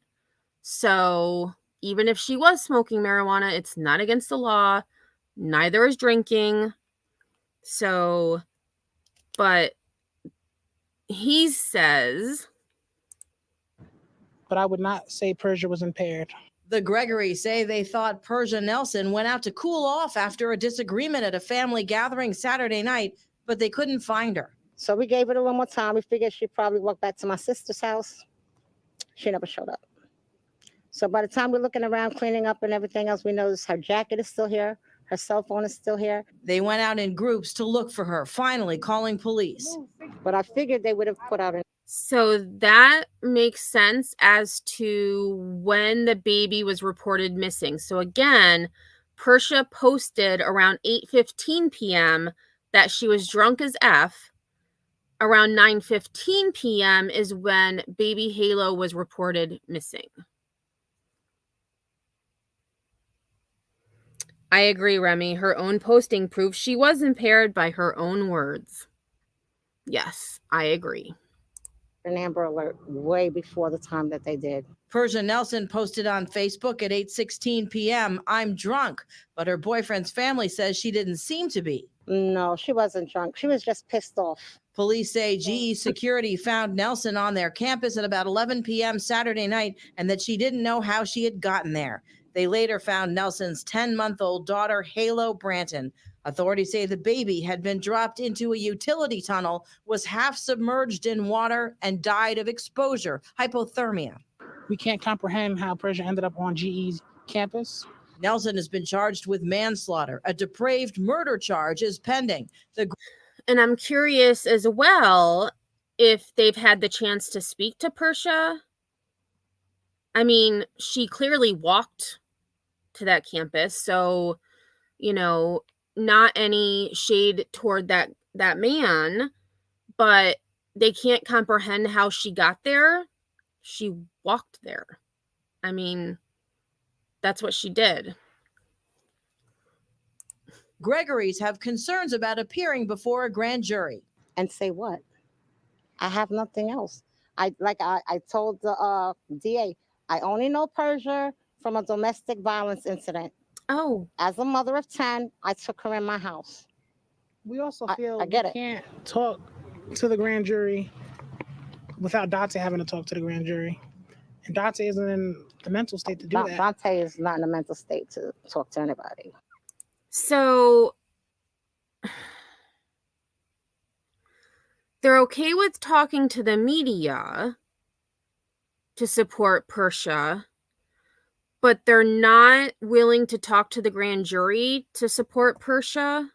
So even if she was smoking marijuana, it's not against the law. Neither is drinking. So, but he says, but I would not say Persia was impaired. The Gregorys say they thought Persia Nelson went out to cool off after a disagreement at a family gathering Saturday night, but they couldn't find her. So we gave it a little more time. We figured she'd probably walk back to my sister's house. She never showed up. So by the time we're looking around, cleaning up and everything else, we notice her jacket is still here. Her cell phone is still here. They went out in groups to look for her, finally calling police. But I figured they would have put out an... so that makes sense as to when the baby was reported missing. So again, Persia posted around 8:15 p.m. that she was drunk as F. Around 9:15 p.m. is when baby Halo was reported missing. I agree, Remy. Her own posting proves she was impaired by her own words. Yes, I agree. An Amber Alert way before the time that they did. Persia Nelson posted on Facebook at 8:16 p.m., "I'm drunk," but her boyfriend's family says she didn't seem to be. No, she wasn't drunk. She was just pissed off. Police say GE security found Nelson on their campus at about 11 p.m. Saturday night and that she didn't know how she had gotten there. They later found Nelson's 10-month-old daughter, Halo Branton. Authorities say the baby had been dropped into a utility tunnel, was half submerged in water, and died of exposure, hypothermia. We can't comprehend how Persia ended up on GE's campus. Nelson has been charged with manslaughter. A depraved murder charge is pending. And I'm curious as well if they've had the chance to speak to Persia. I mean, she clearly walked to that campus, so, you know, not any shade toward that man, but they can't comprehend how she got there. She walked there. I mean, that's what she did. Gregorys have concerns about appearing before a grand jury. And say what? I have nothing else. I told the DA, I only know Persia from a domestic violence incident. Oh. As a mother of 10, I took her in my house. We also feel I get we it. can't talk to the grand jury without Dante having to talk to the grand jury. And Dante isn't in the mental state to do that. Dante is not in a mental state to talk to anybody. So they're okay with talking to the media to support Persia, but they're not willing to talk to the grand jury to support Persia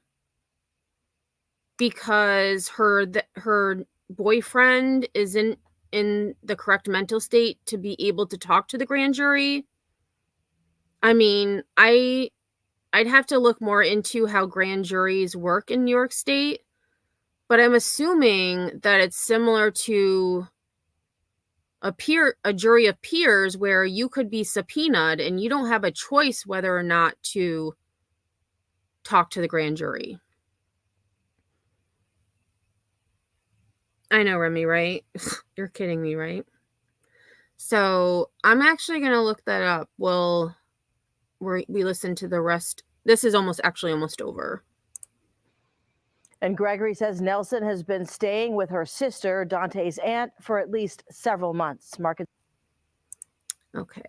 because her boyfriend isn't in the correct mental state to be able to talk to the grand jury. I mean, I'd have to look more into how grand juries work in New York State, but I'm assuming that it's similar to a jury of peers where you could be subpoenaed and you don't have a choice whether or not to talk to the grand jury. I know, Remy, right? You're kidding me, right? So I'm actually going to look that up. We listen to the rest. This is almost over. And Gregory says Nelson has been staying with her sister, Dante's aunt, for at least several months. Okay.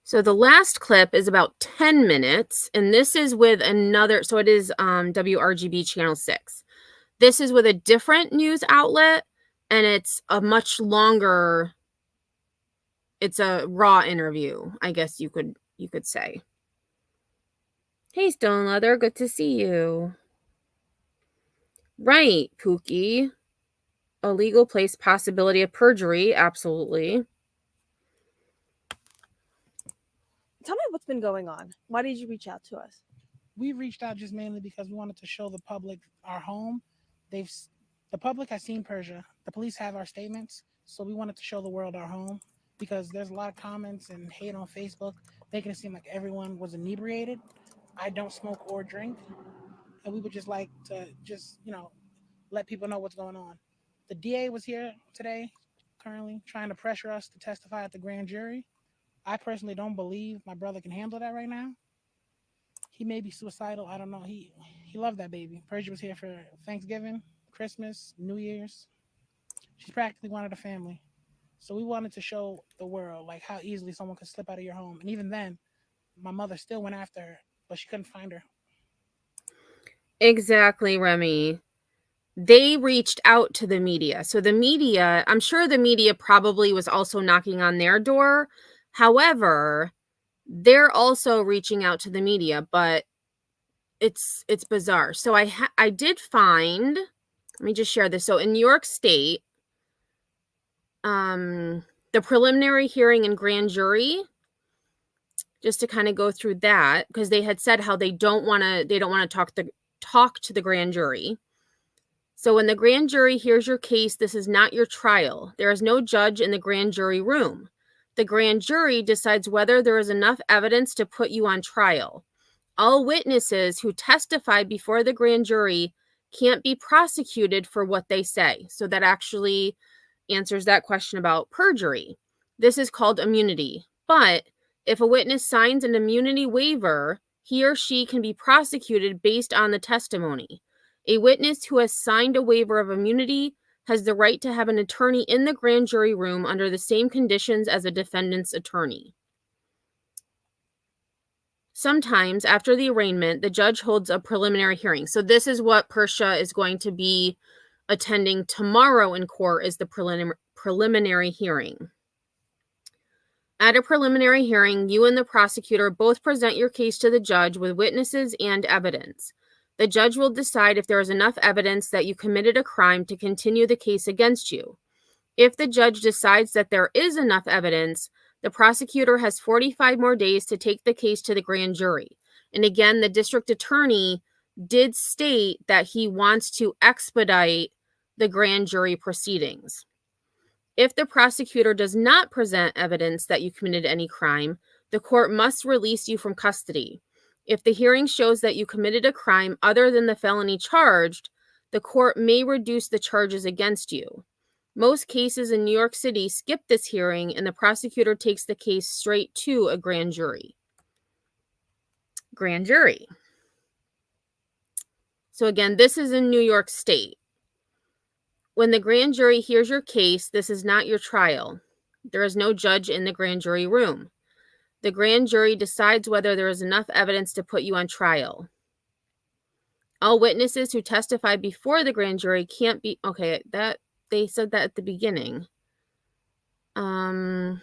So the last clip is about 10 minutes, and this is with another, so it is WRGB Channel 6. This is with a different news outlet, and it's a much longer, it's a raw interview, I guess you could say. Hey, Stone Leather, good to see you. Right, Pookie. A legal place possibility of perjury, absolutely. Tell me what's been going on. Why did you reach out to us? We reached out just mainly because we wanted to show the public our home. The public has seen Persia. The police have our statements, so we wanted to show the world our home because there's a lot of comments and hate on Facebook making it seem like everyone was inebriated. I don't smoke or drink, and we would just like to let people know what's going on. The DA was here today, currently trying to pressure us to testify at the grand jury. I personally don't believe my brother can handle that right now. He may be suicidal. I don't know. He loved that baby. Persia was here for Thanksgiving, Christmas, New Year's. She's practically one of the family. So we wanted to show the world like how easily someone could slip out of your home. And even then, my mother still went after her, but she couldn't find her. Exactly, Remy. They reached out to the media. So the media, I'm sure the media probably was also knocking on their door. However, they're also reaching out to the media, but it's bizarre. So I did find, let me just share this. So in New York State, the preliminary hearing and grand jury, just to kind of go through that, because they had said how they don't want to talk to the grand jury. So when the grand jury hears your case, this is not your trial. There is no judge in the grand jury room. The grand jury decides whether there is enough evidence to put you on trial. All witnesses who testify before the grand jury can't be prosecuted for what they say. So that actually answers that question about perjury. This is called immunity. But if a witness signs an immunity waiver, he or she can be prosecuted based on the testimony. A witness who has signed a waiver of immunity has the right to have an attorney in the grand jury room under the same conditions as a defendant's attorney. Sometimes after the arraignment, the judge holds a preliminary hearing. So this is what Persia is going to be attending tomorrow in court, is the preliminary hearing. At a preliminary hearing, you and the prosecutor both present your case to the judge with witnesses and evidence. The judge will decide if there is enough evidence that you committed a crime to continue the case against you. If the judge decides that there is enough evidence, the prosecutor has 45 more days to take the case to the grand jury. And again, the district attorney did state that he wants to expedite the grand jury proceedings. If the prosecutor does not present evidence that you committed any crime, the court must release you from custody. If the hearing shows that you committed a crime other than the felony charged, the court may reduce the charges against you. Most cases in New York City skip this hearing and the prosecutor takes the case straight to a grand jury. Grand jury. So again, this is in New York State. When the grand jury hears your case, this is not your trial. There is no judge in the grand jury room. The grand jury decides whether there is enough evidence to put you on trial. All witnesses who testify before the grand jury can't be... Okay, that they said that at the beginning. Here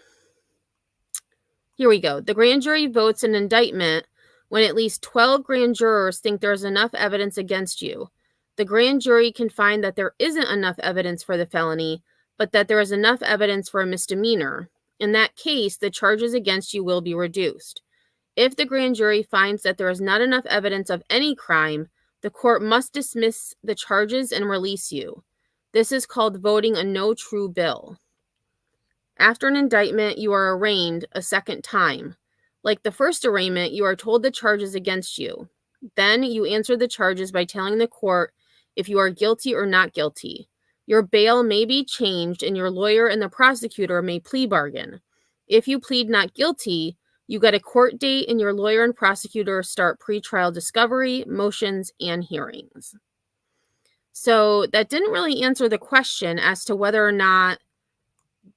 we go. The grand jury votes an indictment when at least 12 grand jurors think there's enough evidence against you. The grand jury can find that there isn't enough evidence for the felony, but that there is enough evidence for a misdemeanor. In that case, the charges against you will be reduced. If the grand jury finds that there is not enough evidence of any crime, the court must dismiss the charges and release you. This is called voting a no true bill. After an indictment, you are arraigned a second time. Like the first arraignment, you are told the charges against you. Then you answer the charges by telling the court if you are guilty or not guilty. Your bail may be changed and your lawyer and the prosecutor may plea bargain. If you plead not guilty, you get a court date and your lawyer and prosecutor start pretrial discovery, motions, and hearings. So that didn't really answer the question as to whether or not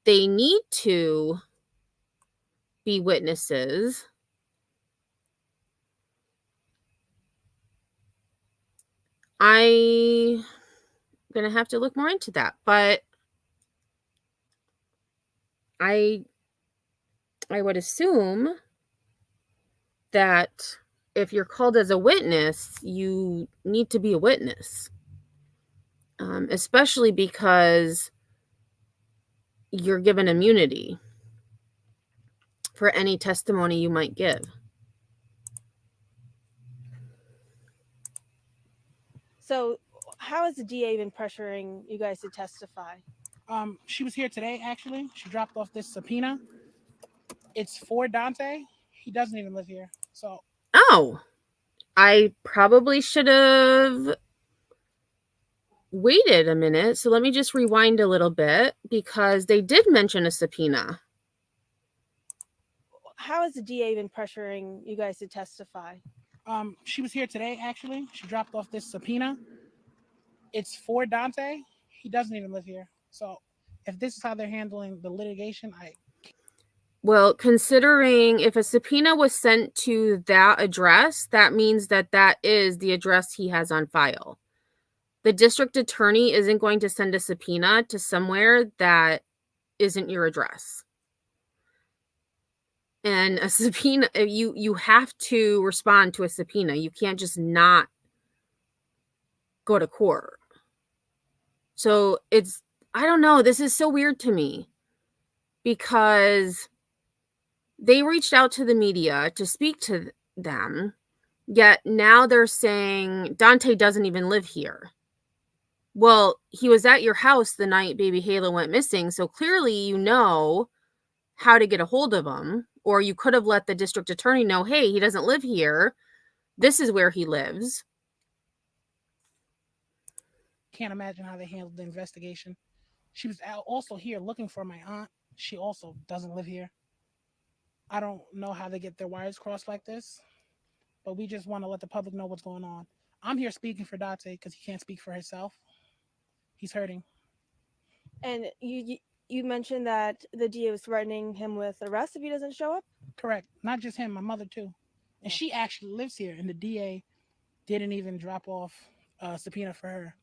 they need to be witnesses. I'm going to have to look more into that, but I would assume that if you're called as a witness, you need to be a witness, especially because you're given immunity for any testimony you might give. So how has the DA been pressuring you guys to testify? She was here today, actually. She dropped off this subpoena. It's for Dante. He doesn't even live here. So. Oh, I probably should have waited a minute. So let me just rewind a little bit because they did mention a subpoena. How has the DA been pressuring you guys to testify? She was here today, actually. She dropped off this subpoena. it's for Dante. He doesn't even live here. So if this is how they're handling the litigation, Well, considering if a subpoena was sent to that address, that means that that is the address he has on file. The district attorney isn't going to send a subpoena to somewhere that isn't your address. And a subpoena, you have to respond to a subpoena. You can't just not go to court. So it's, I don't know, this is so weird to me because they reached out to the media to speak to them, yet now they're saying Dante doesn't even live here. Well, he was at your house the night baby Halo went missing, so clearly you know how to get a hold of him, or you could have let the district attorney know, hey, he doesn't live here. This is where he lives. can't imagine how they handled the investigation. She was also here looking for my aunt. She also doesn't live here. I don't know how they get their wires crossed like this, but we just want to let the public know what's going on. I'm here speaking for Dante because he can't speak for himself. He's hurting. And you mentioned that the DA was threatening him with arrest if he doesn't show up? Correct. Not just him, my mother too. And she actually lives here, and the DA didn't even drop off a subpoena for her.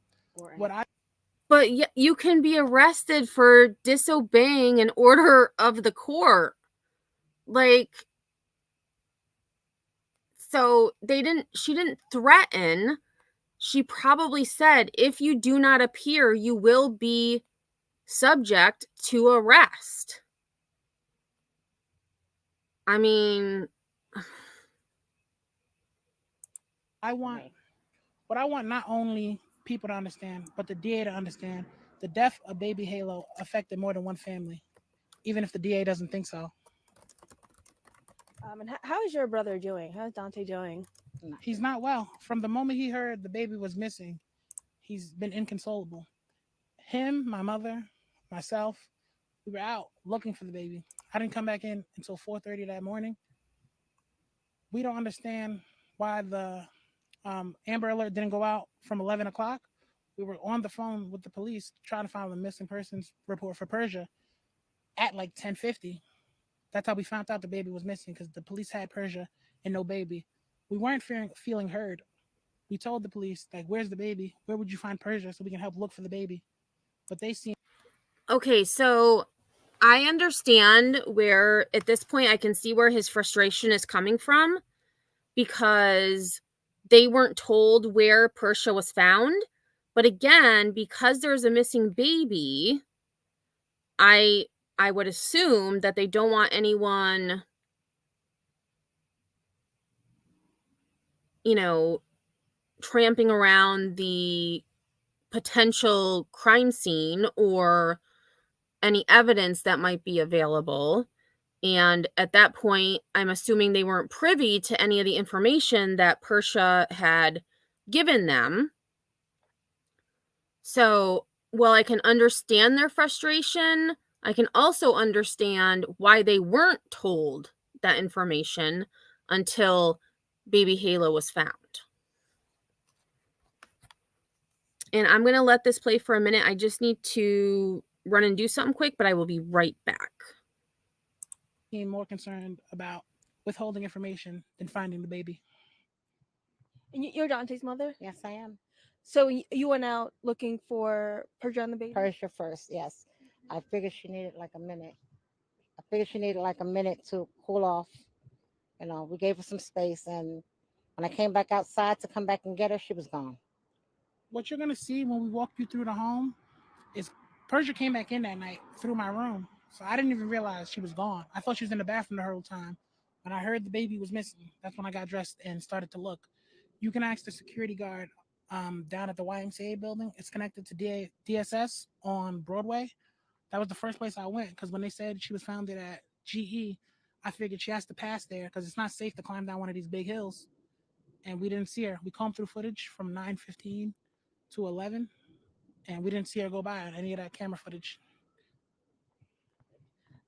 But you can be arrested for disobeying an order of the court. Like, so she didn't threaten. She probably said, if you do not appear, you will be subject to arrest. I mean, what I want not only people to understand, but the DA to understand, the death of baby Halo affected more than one family, even if the DA doesn't think so. And how is your brother doing? How's Dante doing? He's not well. From the moment he heard the baby was missing, he's been inconsolable. Him, my mother, myself, we were out looking for the baby. I didn't come back in until 4:30 that morning. We don't understand why the Amber Alert didn't go out from 11 o'clock. We were on the phone with the police trying to find the missing persons report for Persia at like 10:50. That's how we found out the baby was missing, because the police had Persia and no baby. We weren't feeling heard. We told the police, like, where's the baby? Where would you find Persia so we can help look for the baby? But they seem... okay, so I understand where, at this point, I can see where his frustration is coming from, because they weren't told where Persia was found. But again, because there's a missing baby, I would assume that they don't want anyone, tramping around the potential crime scene or any evidence that might be available. And at that point, I'm assuming they weren't privy to any of the information that Persia had given them. So while I can understand their frustration, I can also understand why they weren't told that information until baby Halo was found. And I'm going to let this play for a minute. I just need to run and do something quick, but I will be right back. Being more concerned about withholding information than finding the baby. And you're Dante's mother? Yes, I am. So you went out looking for Persia and the baby? Persia first, yes. I figured she needed like a minute. To cool off. We gave her some space, and when I came back outside to come back and get her, she was gone. What you're going to see when we walk you through the home is Persia came back in that night through my room. So I didn't even realize she was gone. I thought she was in the bathroom the whole time. When I heard the baby was missing, that's when I got dressed and started to look. You can ask the security guard down at the YMCA building. It's connected to DSS on Broadway. That was the first place I went, because when they said she was found at GE, I figured she has to pass there because it's not safe to climb down one of these big hills. And we didn't see her. We combed through footage from 9:15 to 11, and we didn't see her go by on any of that camera footage.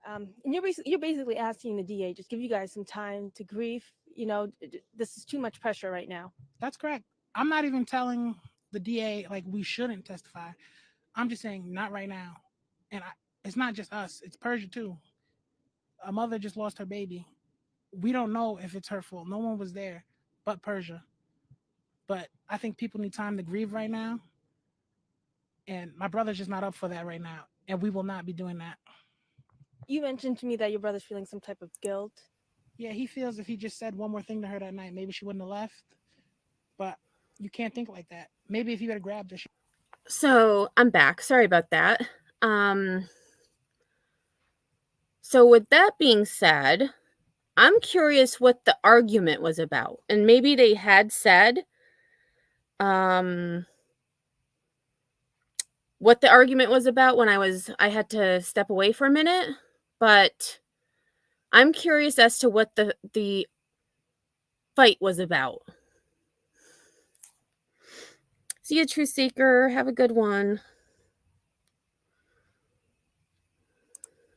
And you're basically asking the DA just give you guys some time to grieve. This is too much pressure right now. That's correct. I'm not even telling the DA like we shouldn't testify. I'm just saying not right now. And it's not just us, it's Persia too. A mother just lost her baby. We don't know if it's her fault. No one was there but Persia. But I think people need time to grieve right now. And my brother's just not up for that right now. And we will not be doing that. You mentioned to me that your brother's feeling some type of guilt. Yeah, he feels if he just said one more thing to her that night, maybe she wouldn't have left. But you can't think like that. Maybe if he would have grabbed her. So I'm back. Sorry about that. So with that being said, I'm curious what the argument was about. And maybe they had said what the argument was about when I had to step away for a minute, but I'm curious as to what the fight was about. See you, Truth Seeker. Have a good one.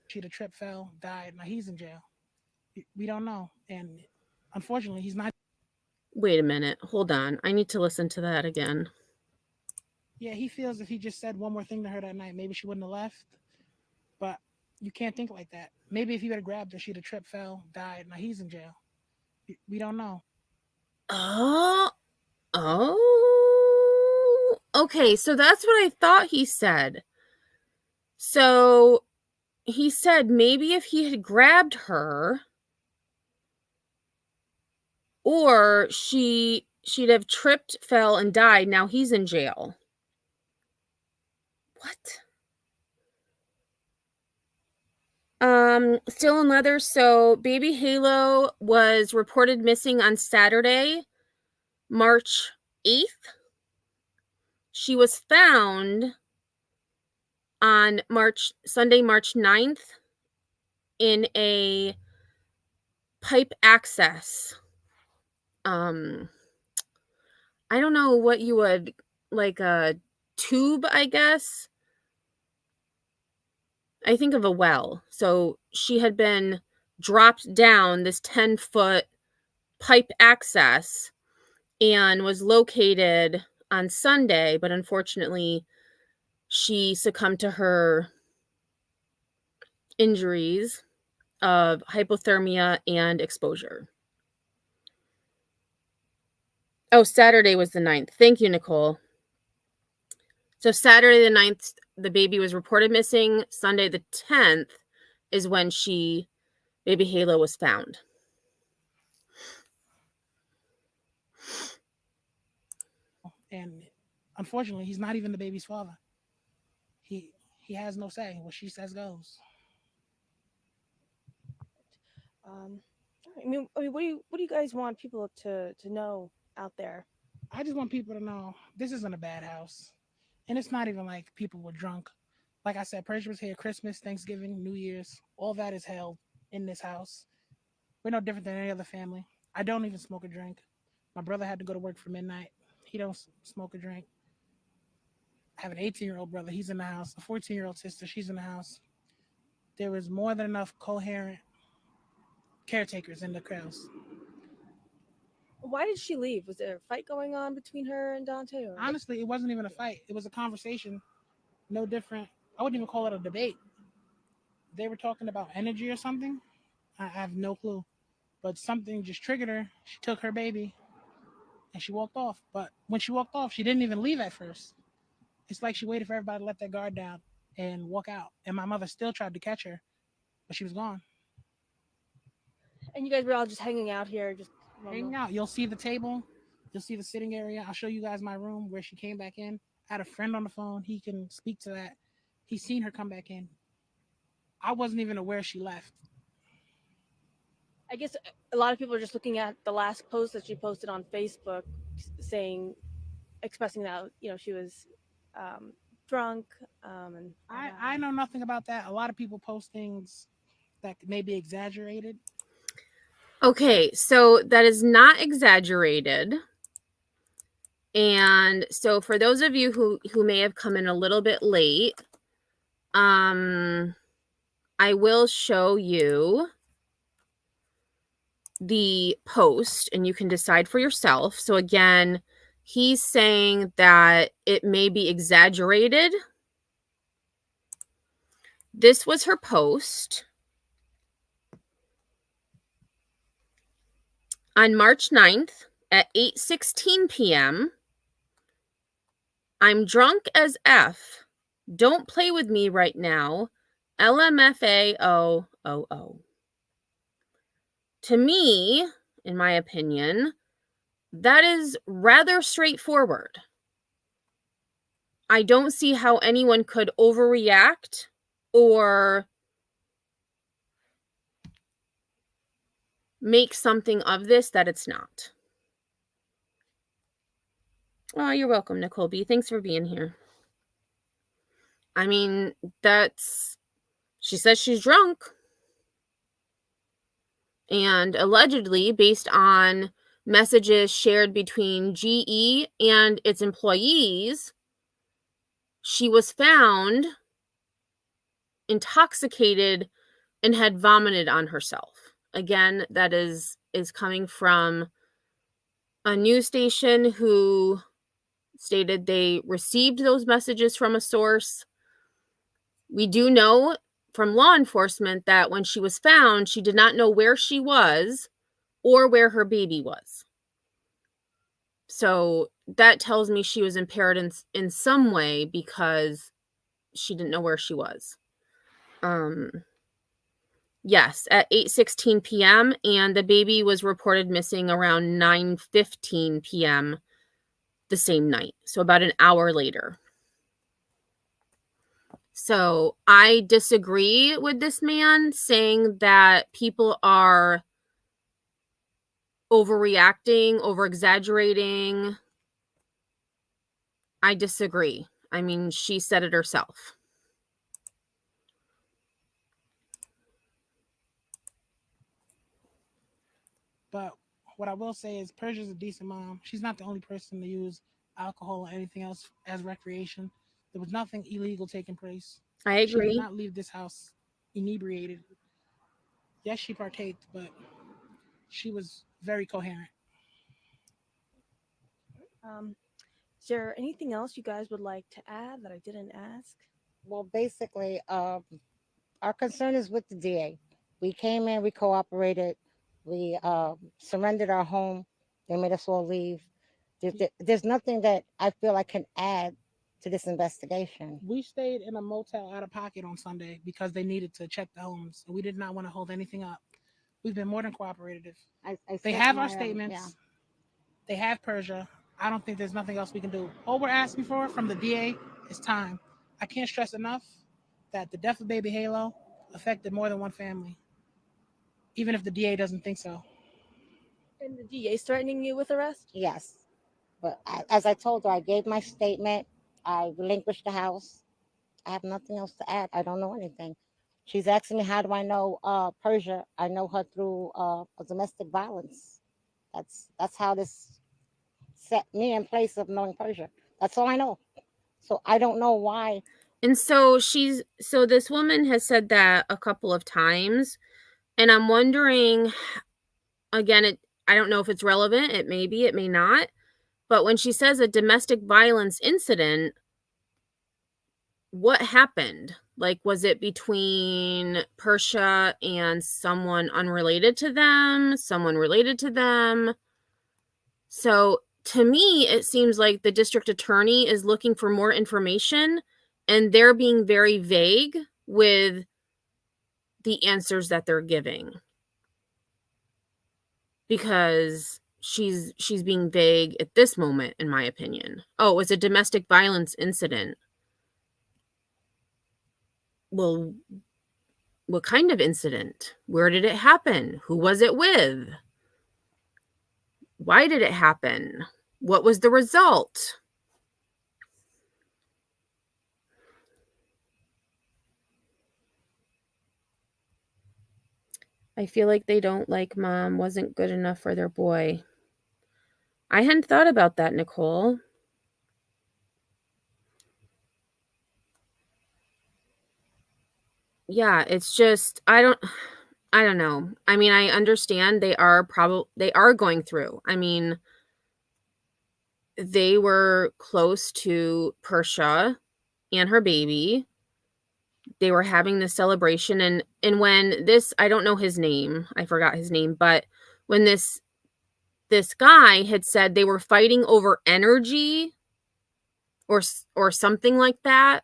She the trip fell, died. Now he's in jail. We don't know. And unfortunately, he's not. Wait a minute. Hold on. I need to listen to that again. Yeah, he feels if he just said one more thing to her that night, maybe she wouldn't have left. But you can't think like that. Maybe if he would have grabbed her, she'd have tripped, fell, died. Now he's in jail. We don't know. Oh. Okay, so that's what I thought he said. So he said maybe if he had grabbed her, or she'd have tripped, fell, and died. Now he's in jail. What? Still in leather. So baby Halo was reported missing on Saturday, March 8th. She was found on Sunday, March 9th in a pipe access. I don't know what you would, like a tube, I guess. I think of a well. So she had been dropped down this 10-foot pipe access and was located on Sunday, but unfortunately she succumbed to her injuries of hypothermia and exposure. Oh, Saturday was the 9th. Thank you, Nicole. So Saturday the 9th, the baby was reported missing. Sunday the 10th is when baby Halo was found. And unfortunately, he's not even the baby's father. He has no say. What she says goes. I mean, what do you guys want people to know out there? I just want people to know this isn't a bad house. And it's not even like people were drunk. Like I said, Persia was here Christmas, Thanksgiving, New Year's. All that is held in this house. We're no different than any other family. I don't even smoke or drink. My brother had to go to work for midnight. He don't smoke or drink. I have an 18-year-old brother. He's in the house. A 14-year-old sister. She's in the house. There was more than enough coherent caretakers in the house. Why did she leave? Was there a fight going on between her and Dante? Or? Honestly, it wasn't even a fight. It was a conversation. No different. I wouldn't even call it a debate. They were talking about energy or something. I have no clue. But something just triggered her. She took her baby and she walked off. But when she walked off, she didn't even leave at first. It's like she waited for everybody to let their guard down and walk out. And my mother still tried to catch her, but she was gone. And you guys were all just hanging out here, just hanging out. You'll see the table. You'll see the sitting area. I'll show you guys my room where she came back in. I had a friend on the phone. He can speak to that. He's seen her come back in. I wasn't even aware she left. I guess a lot of people are just looking at the last post that she posted on Facebook expressing that, she was drunk. And I know nothing about that. A lot of people post things that may be exaggerated. Okay, so that is not exaggerated. And so for those of you who may have come in a little bit late, I will show you the post and you can decide for yourself. So again, He's saying that it may be exaggerated. This was her post. On March 9th at 8:16 p.m., I'm drunk as F. Don't play with me right now. LMFAO. To me, in my opinion, that is rather straightforward. I don't see how anyone could overreact or make something of this that it's not. Oh, you're welcome, Nicole B. Thanks for being here. I mean, she says she's drunk. And allegedly, based on messages shared between GE and its employees, she was found intoxicated and had vomited on herself. Again, that is coming from a news station who stated they received those messages from a source. We do know from law enforcement that when she was found, she did not know where she was or where her baby was. So that tells me she was impaired in some way because she didn't know where she was. Yes, at 8:16 p.m. and the baby was reported missing around 9:15 p.m. the same night. So about an hour later. So I disagree with this man saying that people are overreacting, over-exaggerating. I disagree. I mean, she said it herself. But what I will say is Persia's a decent mom. She's not the only person to use alcohol or anything else as recreation. There was nothing illegal taking place. I She did agree. not leave this house inebriated. Yes, she partaked, but she was very coherent. Is there anything else you guys would like to add that I didn't ask? Well, basically, our concern is with the DA. We came in, we cooperated, we surrendered our home. They made us all leave. There's nothing that I feel I can add to this investigation. We stayed in a motel out of pocket on Sunday because they needed to check the homes, and we did not want to hold anything up. We've been more than cooperative. They have our statements. Yeah. They have Persia. I don't think there's nothing else we can do. All we're asking for from the DA is time. I can't stress enough that the death of baby Halo affected more than one family, even if the DA doesn't think so. And the DA's threatening you with arrest? Yes. But as I told her, I gave my statement. I relinquished the house. I have nothing else to add. I don't know anything. She's asking me, how do I know Persia? I know her through a domestic violence. That's how this set me in place of knowing Persia. That's all I know. So I don't know why. And so this woman has said that a couple of times, and I'm wondering, again, I don't know if it's relevant. It may be, it may not. But when she says a domestic violence incident, what happened? Like, was it between Persia and someone unrelated to them? Someone related to them? So to me, it seems like the district attorney is looking for more information, and they're being very vague with the answers that they're giving. Because she's being vague at this moment, in my opinion. Oh, it was a domestic violence incident. Well, what kind of incident? Where did it happen? Who was it with? Why did it happen? What was the result? I feel like they don't like mom, wasn't good enough for their boy. I hadn't thought about that, Nicole. Yeah, it's just, I don't know. I mean, I understand they are going through. I mean, they were close to Persia and her baby. They were having this celebration, and when this, I don't know his name, I forgot his name, but when this guy had said they were fighting over energy or something like that,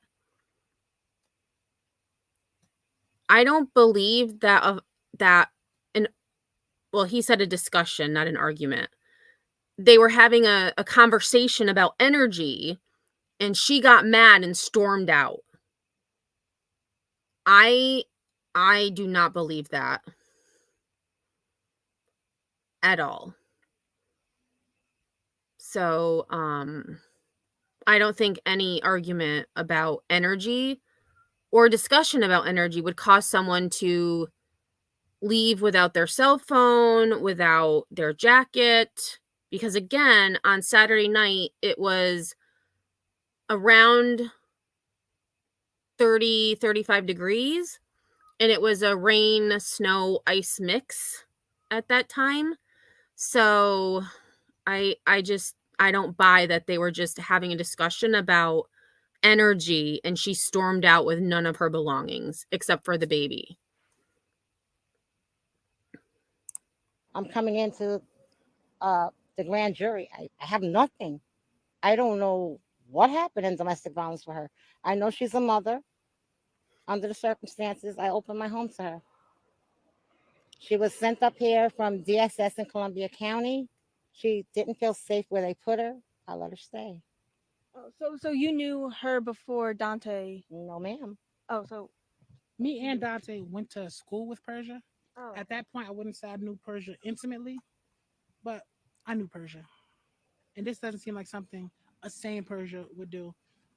I don't believe that well, he said a discussion, not an argument. They were having a conversation about energy, and she got mad and stormed out. I do not believe that at all. So, I don't think any argument about energy or discussion about energy would cause someone to leave without their cell phone, without their jacket. Because again, on Saturday night, it was around 30, 35 degrees, and it was a rain, snow, ice mix at that time. So I don't buy that they were just having a discussion about energy and she stormed out with none of her belongings except for the baby. I'm coming into the grand jury. I have nothing. I don't know what happened in domestic violence for her. I know she's a mother. Under the circumstances, I opened my home to her. She was sent up here from DSS in Columbia County. She didn't feel safe where they put her. I let her stay. Oh, so you knew her before Dante? No, ma'am. Oh, so Me and Dante went to school with Persia. Oh. At that point, I wouldn't say I knew Persia intimately, but I knew Persia. And this doesn't seem like something a sane Persia would do.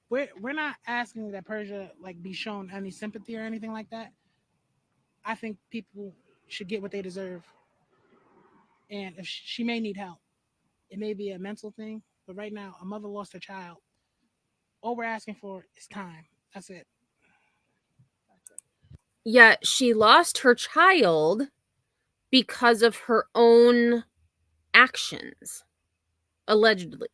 We're not asking that Persia like be shown any sympathy or anything like that. I think people should get what they deserve. And if she may need help, it may be a mental thing, but right now, a mother lost her child. All we're asking for is time. That's it. Yet she lost her child because of her own actions, allegedly.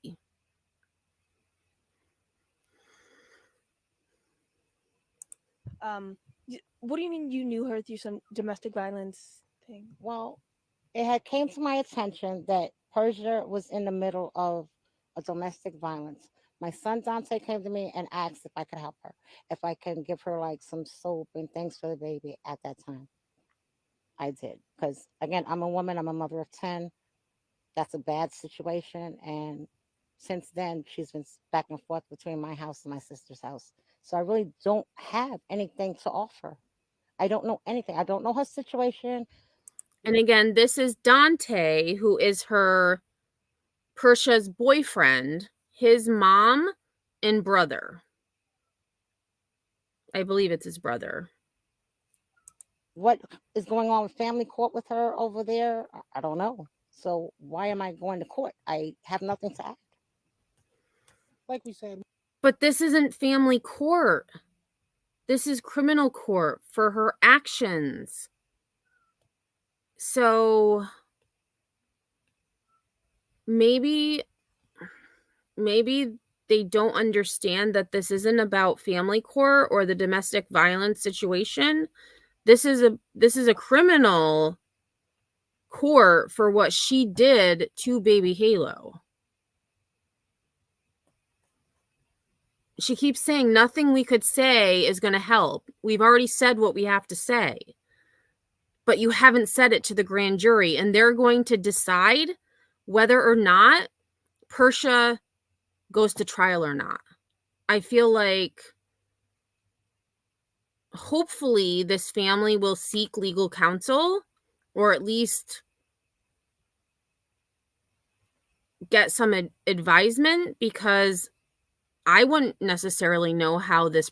What do you mean you knew her through some domestic violence thing? Well, it had came to my attention that Persia was in the middle of a domestic violence. My son Dante came to me and asked if I could help her, if I can give her like some soap and things for the baby at that time. I did. Because again, I'm a woman, I'm a mother of 10. That's a bad situation. And since then, she's been back and forth between my house and my sister's house. So I really don't have anything to offer. I don't know anything. I don't know her situation. And again, this is Dante, who is her Persia's boyfriend, his mom and brother. I believe it's his brother. What is going on with family court with her over there? I don't know. So why am I going to court? I have nothing to add. Like we said. But this isn't family court. This is criminal court for her actions. So maybe they don't understand that this isn't about family court or the domestic violence situation. This is a criminal court for what she did to baby Halo. She keeps saying nothing we could say is going to help. We've already said what we have to say. But you haven't said it to the grand jury, and they're going to decide whether or not Persia goes to trial or not. I feel like hopefully this family will seek legal counsel, or at least get some advisement, because I wouldn't necessarily know how this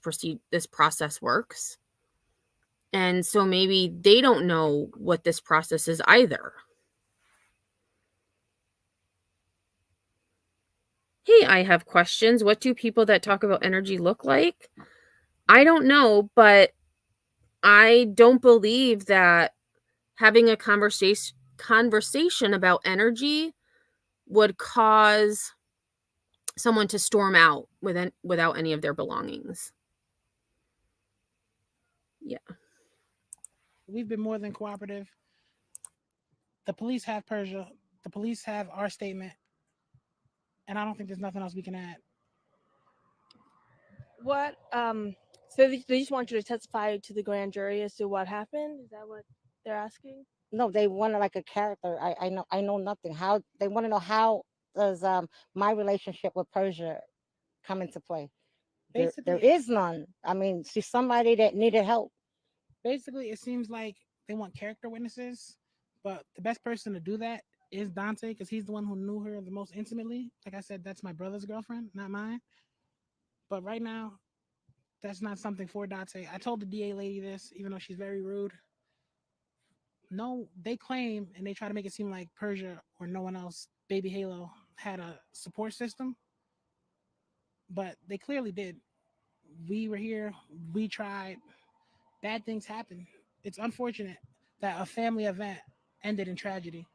process works. And so maybe they don't know what this process is either. Hey, I have questions. What do people that talk about energy look like? I don't know, but I don't believe that having a conversation about energy would cause someone to storm out without any of their belongings. Yeah. We've been more than cooperative. The police have Persia. The police have our statement. And I don't think there's nothing else we can add. What so they just want you to testify to the grand jury as to what happened? Is that what they're asking? No, they want like a character. I know nothing. How they want to know how does my relationship with Persia come into play? There Basically, is none. I mean, she's somebody that needed help. Basically, it seems like they want character witnesses, but the best person to do that is Dante, because he's the one who knew her the most intimately. Like I said, that's my brother's girlfriend, not mine. But right now, that's not something for Dante. I told the DA lady this, even though she's very rude. No, they claim and they try to make it seem like Persia or no one else, Baby Halo, had a support system, but they clearly did. We were here, we tried. Bad things happen. It's unfortunate that a family event ended in tragedy.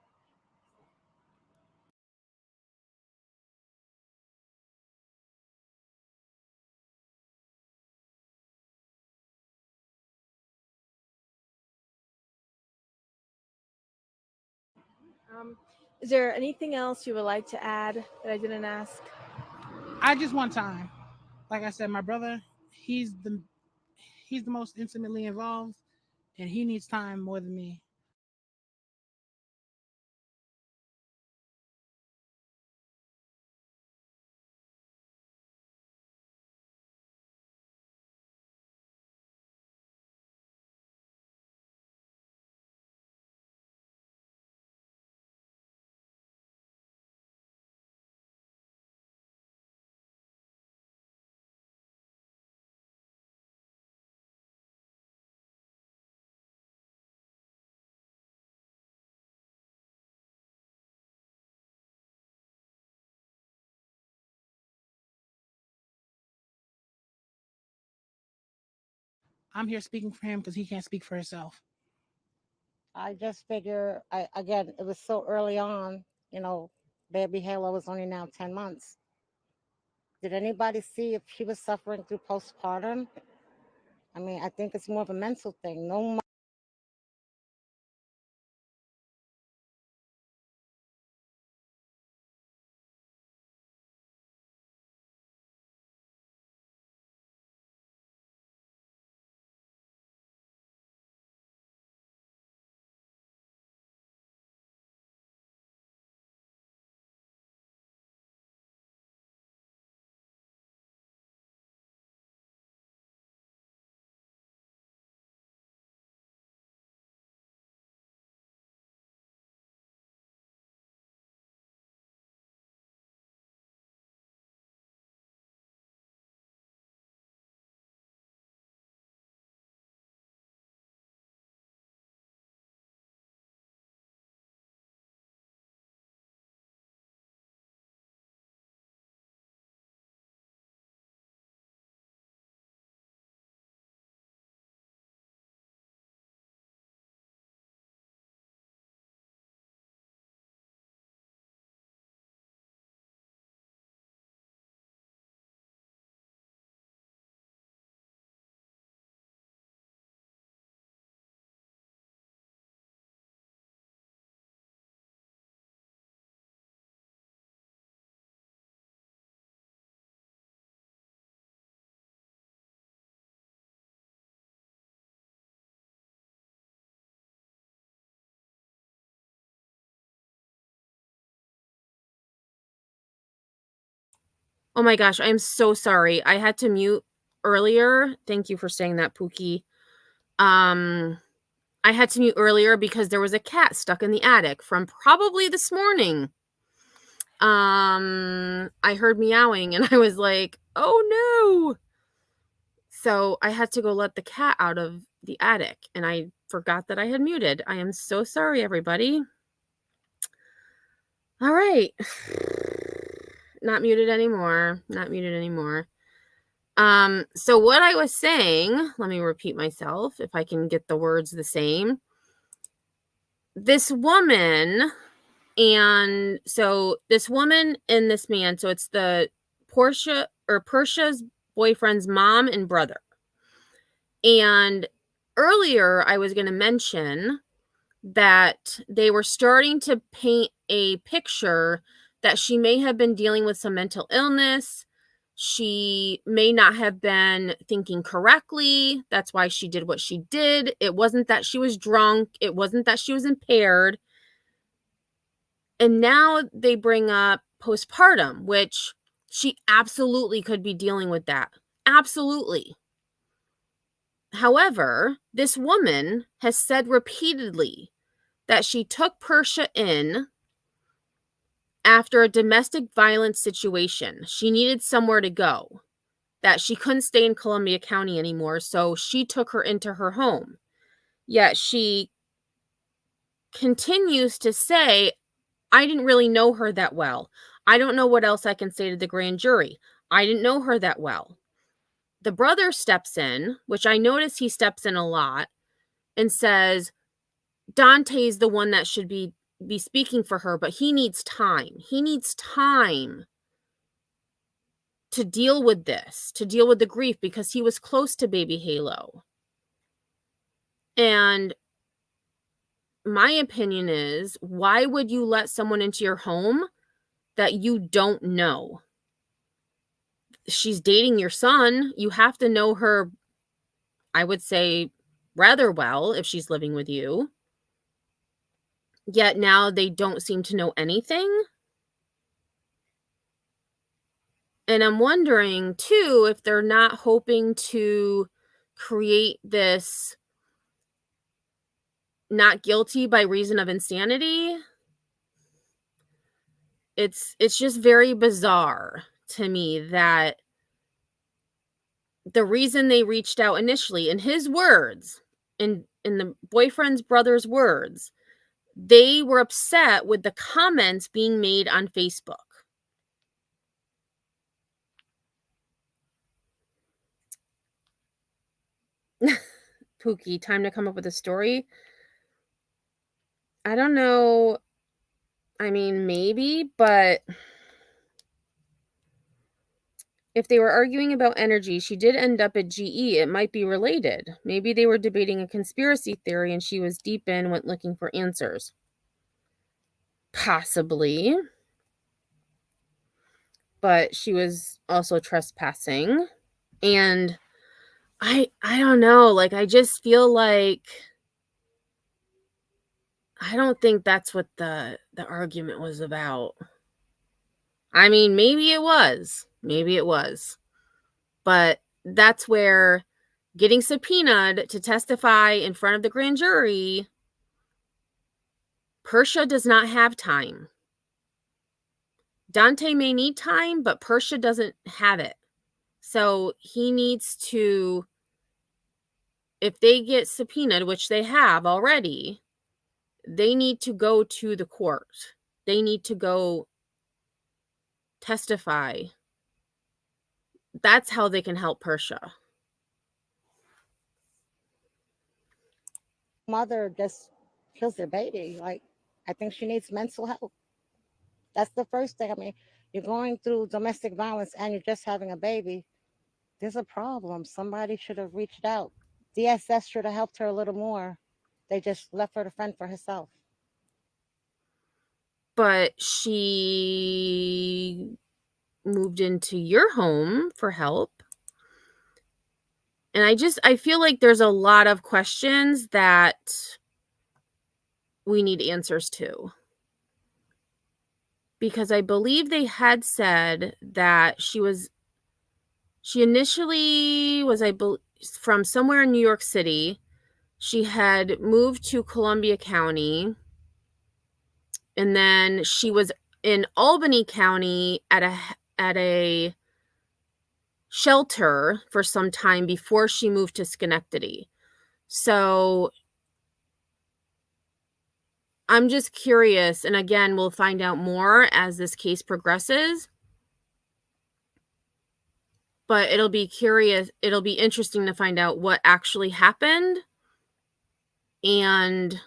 Is there anything else you would like to add that I didn't ask? I just want time. Like I said, my brother, he's the most intimately involved, and he needs time more than me. I'm here speaking for him because he can't speak for himself. I just figure, again, it was so early on. You know, baby Halo was only now 10 months. Did anybody see if she was suffering through postpartum? I mean, I think it's more of a mental thing. No. Oh my gosh, I'm so sorry. I had to mute earlier. Thank you for saying that, Pookie. I had to mute earlier because there was a cat stuck in the attic from probably this morning. I heard meowing and I was like, "Oh no." So I had to go let the cat out of the attic and I forgot that I had muted. I am so sorry, everybody. All right. Not muted anymore. Not muted anymore. So what I was saying, let me repeat myself if I can get the words the same. This woman and this woman and this man, so it's the Persia's boyfriend's mom and brother. And earlier I was going to mention that they were starting to paint a picture that she may have been dealing with some mental illness. She may not have been thinking correctly. That's why she did what she did. It wasn't that she was drunk. It wasn't that she was impaired. And now they bring up postpartum, which she absolutely could be dealing with that. Absolutely. However, this woman has said repeatedly that she took Persia in after a domestic violence situation. She needed somewhere to go, that she couldn't stay in Columbia County anymore, so she took her into her home. Yet she continues to say, I didn't really know her that well. I don't know what else I can say to the grand jury. I didn't know her that well. The brother steps in, which I notice he steps in a lot, and says, Dante's the one that should be speaking for her, but he needs time. He needs time to deal with this, to deal with the grief, because he was close to baby Halo. And my opinion is, why would you let someone into your home that you don't know? She's dating your son. You have to know her, I would say, rather well if she's living with you. Yet now they don't seem to know anything. And I'm wondering, too, if they're not hoping to create this not guilty by reason of insanity. It's just very bizarre to me that the reason they reached out initially, in his words, in the boyfriend's brother's words, they were upset with the comments being made on Facebook. Pookie, time to come up with a story. I don't know. I mean, maybe, but if they were arguing about energy, she did end up at GE. It might be related. Maybe they were debating a conspiracy theory and she was deep in, went looking for answers. Possibly. But she was also trespassing. And I don't know. Like, I just feel like I don't think that's what the argument was about. I mean, maybe it was. Maybe it was. But that's where getting subpoenaed to testify in front of the grand jury, Persia does not have time. Dante may need time, but Persia doesn't have it. So he needs to, if they get subpoenaed, which they have already, they need to go to the court. They need to go testify. That's how they can help Persia. Mother just kills their baby. Like, I think she needs mental help. That's the first thing. I mean, you're going through domestic violence and you're just having a baby. There's a problem. Somebody should have reached out. DSS should have helped her a little more. They just left her to fend for herself. But she moved into your home for help. And I feel like there's a lot of questions that we need answers to. Because I believe they had said that she initially was, from somewhere in New York City. She had moved to Columbia County. And then she was in Albany County at a shelter for some time before she moved to Schenectady. So I'm just curious, and again, we'll find out more as this case progresses. But it'll be interesting to find out what actually happened and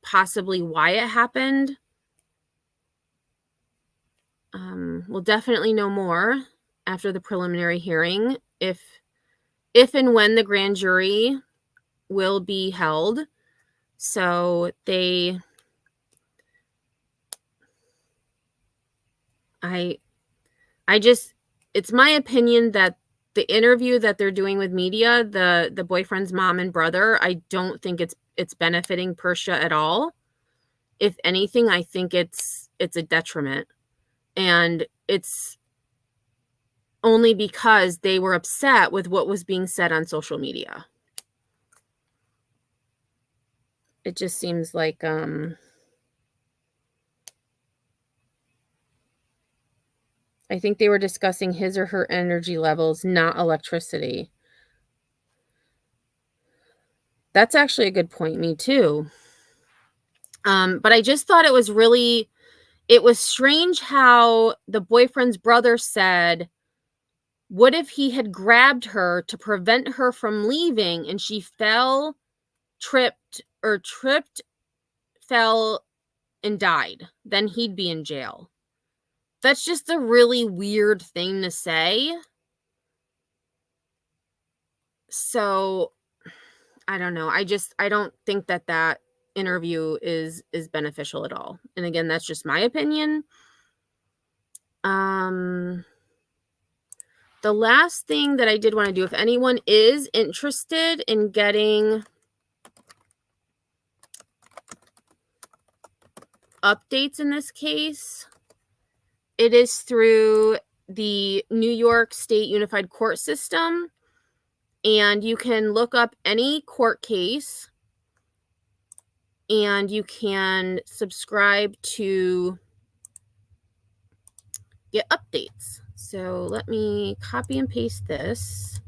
possibly why it happened. We'll definitely know more after the preliminary hearing if and when the grand jury will be held. So I just, it's my opinion that the interview that they're doing with media, the boyfriend's mom and brother, I don't think it's benefiting Persia at all. If anything, I think it's a detriment. And it's only because they were upset with what was being said on social media. It just seems like I think they were discussing his or her energy levels, not electricity. That's actually a good point. Me too. But I just thought it was strange how the boyfriend's brother said, what if he had grabbed her to prevent her from leaving and she tripped, fell, and died? Then he'd be in jail. That's just a really weird thing to say. So, I don't know. I don't think that interview is beneficial at all. And again, that's just my opinion. The last thing that I did want to do, if anyone is interested in getting updates in this case, it is through the New York State Unified Court System, and you can look up any court case and you can subscribe to get updates. So let me copy and paste this.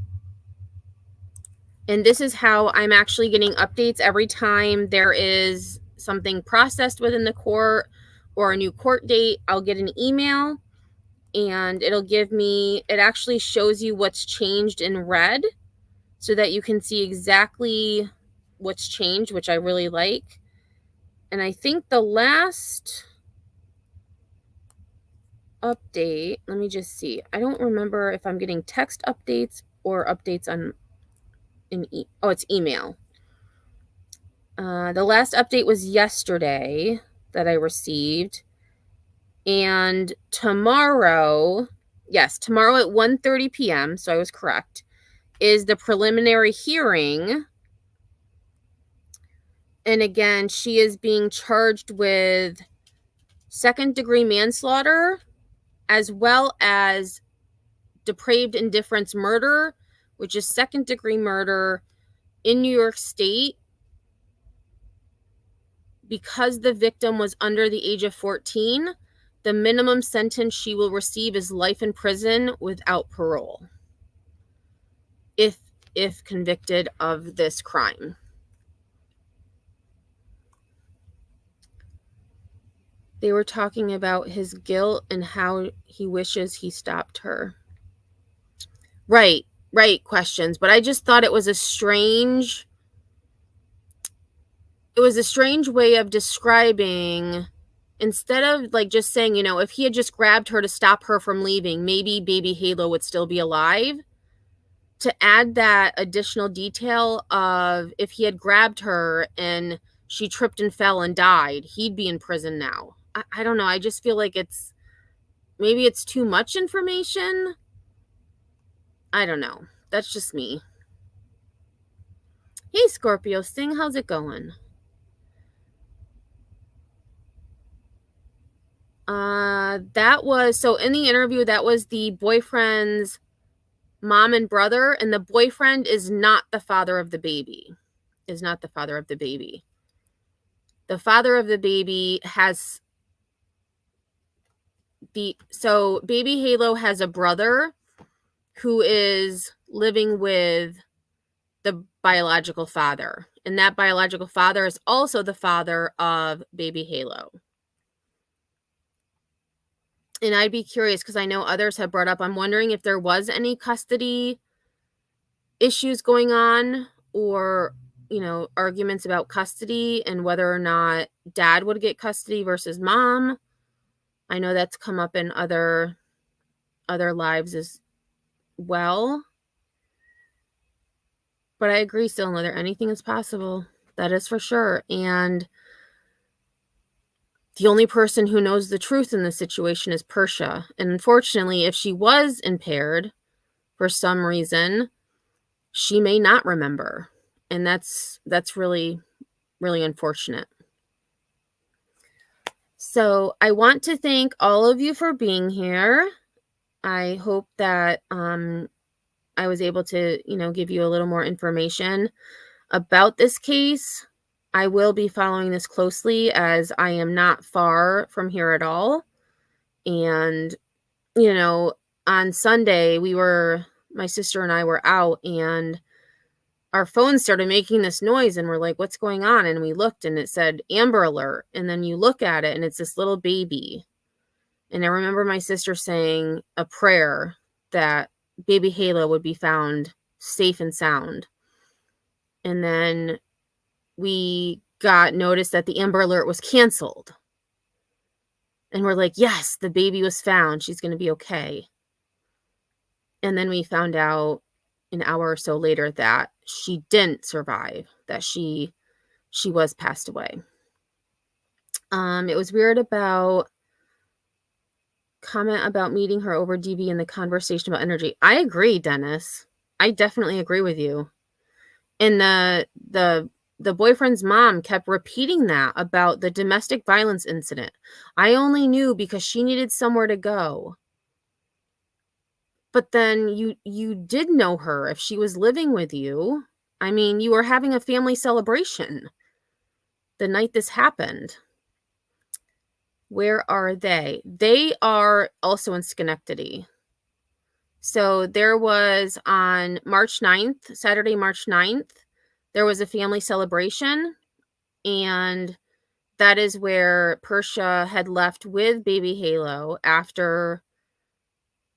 And this is how I'm actually getting updates every time there is something processed within the court or a new court date. I'll get an email and it'll give me, it actually shows you what's changed in red so that you can see exactly what's changed, which I really like. And I think the last update, let me just see. I don't remember if I'm getting text updates or updates on it's email. The last update was yesterday that I received. And tomorrow at 1:30 p.m., so I was correct, is the preliminary hearing. And again, she is being charged with second-degree manslaughter as well as depraved indifference murder, which is second-degree murder in New York State. Because the victim was under the age of 14, the minimum sentence she will receive is life in prison without parole if convicted of this crime. They were talking about his guilt and how he wishes he stopped her. Right, questions. But I just thought it was a strange way of describing, instead of like just saying, if he had just grabbed her to stop her from leaving, maybe baby Halo would still be alive. To add that additional detail of if he had grabbed her and she tripped and fell and died, he'd be in prison now. I don't know. I just feel like maybe it's too much information. I don't know. That's just me. Hey, Scorpio Sting, how's it going? So in the interview, that was the boyfriend's mom and brother, and the boyfriend is not the father of the baby. The father of the baby has baby Halo has a brother who is living with the biological father, and that biological father is also the father of baby Halo. And I'd be curious because I know others have brought up, I'm wondering if there was any custody issues going on or, arguments about custody and whether or not dad would get custody versus mom. I know that's come up in other lives well. But I agree, Cylinder, anything is possible. That is for sure. And the only person who knows the truth in this situation is Persia. And unfortunately, if she was impaired for some reason, she may not remember. And that's really, really unfortunate. So I want to thank all of you for being here. I hope that I was able to, give you a little more information about this case. I will be following this closely as I am not far from here at all. And, on Sunday, my sister and I were out and our phone started making this noise and we're like, what's going on? And we looked and it said Amber Alert. And then you look at it and it's this little baby. And I remember my sister saying a prayer that baby Halo would be found safe and sound. And then we got notice that the Amber Alert was canceled. And we're like, yes, the baby was found. She's going to be okay. And then we found out an hour or so later that she didn't survive, that she was passed away. It was weird about comment about meeting her over DV and the conversation about energy. I agree, Dennis. I definitely agree with you. And the boyfriend's mom kept repeating that about the domestic violence incident. I only knew because she needed somewhere to go. But then you did know her if she was living with you. I mean, you were having a family celebration the night this happened. Where are they? They are also in Schenectady. So there was on March 9th, Saturday, March 9th, there was a family celebration. And that is where Persia had left with baby Halo after,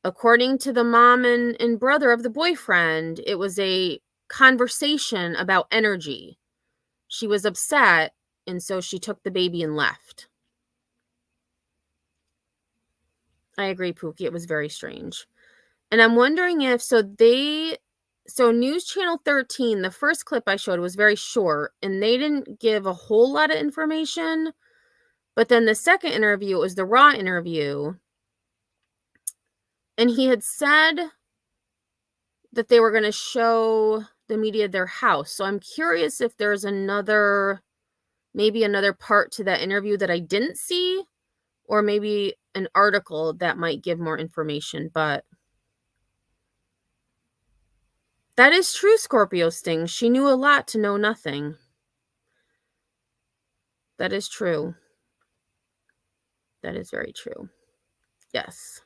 according to the mom and brother of the boyfriend, it was a conversation about energy. She was upset, and so she took the baby and left. I agree, Pookie. It was very strange. And I'm wondering if, so News Channel 13, the first clip I showed was very short, and they didn't give a whole lot of information. But then the second interview, it was the Raw interview. And he had said that they were going to show the media their house. So I'm curious if there's maybe another part to that interview that I didn't see, or maybe an article that might give more information. But that is true, Scorpio Sting. She knew a lot to know nothing. That is true. That is very true. Yes.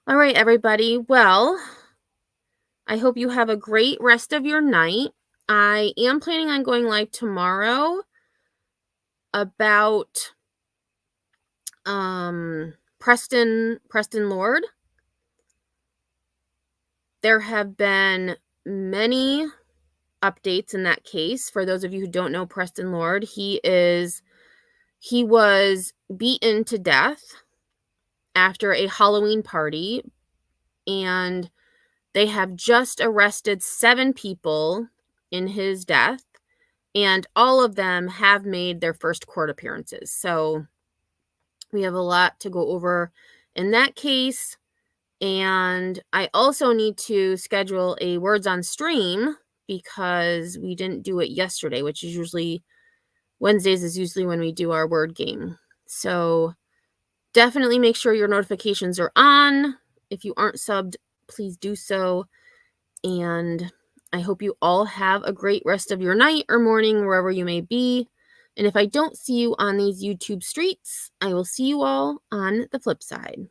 All right, everybody. Well, I hope you have a great rest of your night. I am planning on going live tomorrow about Preston Lord. There have been many updates in that case. For those of you who don't know Preston Lord, he was beaten to death after a Halloween party, and they have just arrested 7 people in his death, and all of them have made their first court appearances. So we have a lot to go over in that case. And I also need to schedule a Words on Stream because we didn't do it yesterday, which is usually Wednesdays is usually when we do our word game. So definitely make sure your notifications are on. If you aren't subbed, please do so. And I hope you all have a great rest of your night or morning, wherever you may be. And if I don't see you on these YouTube streets, I will see you all on the flip side.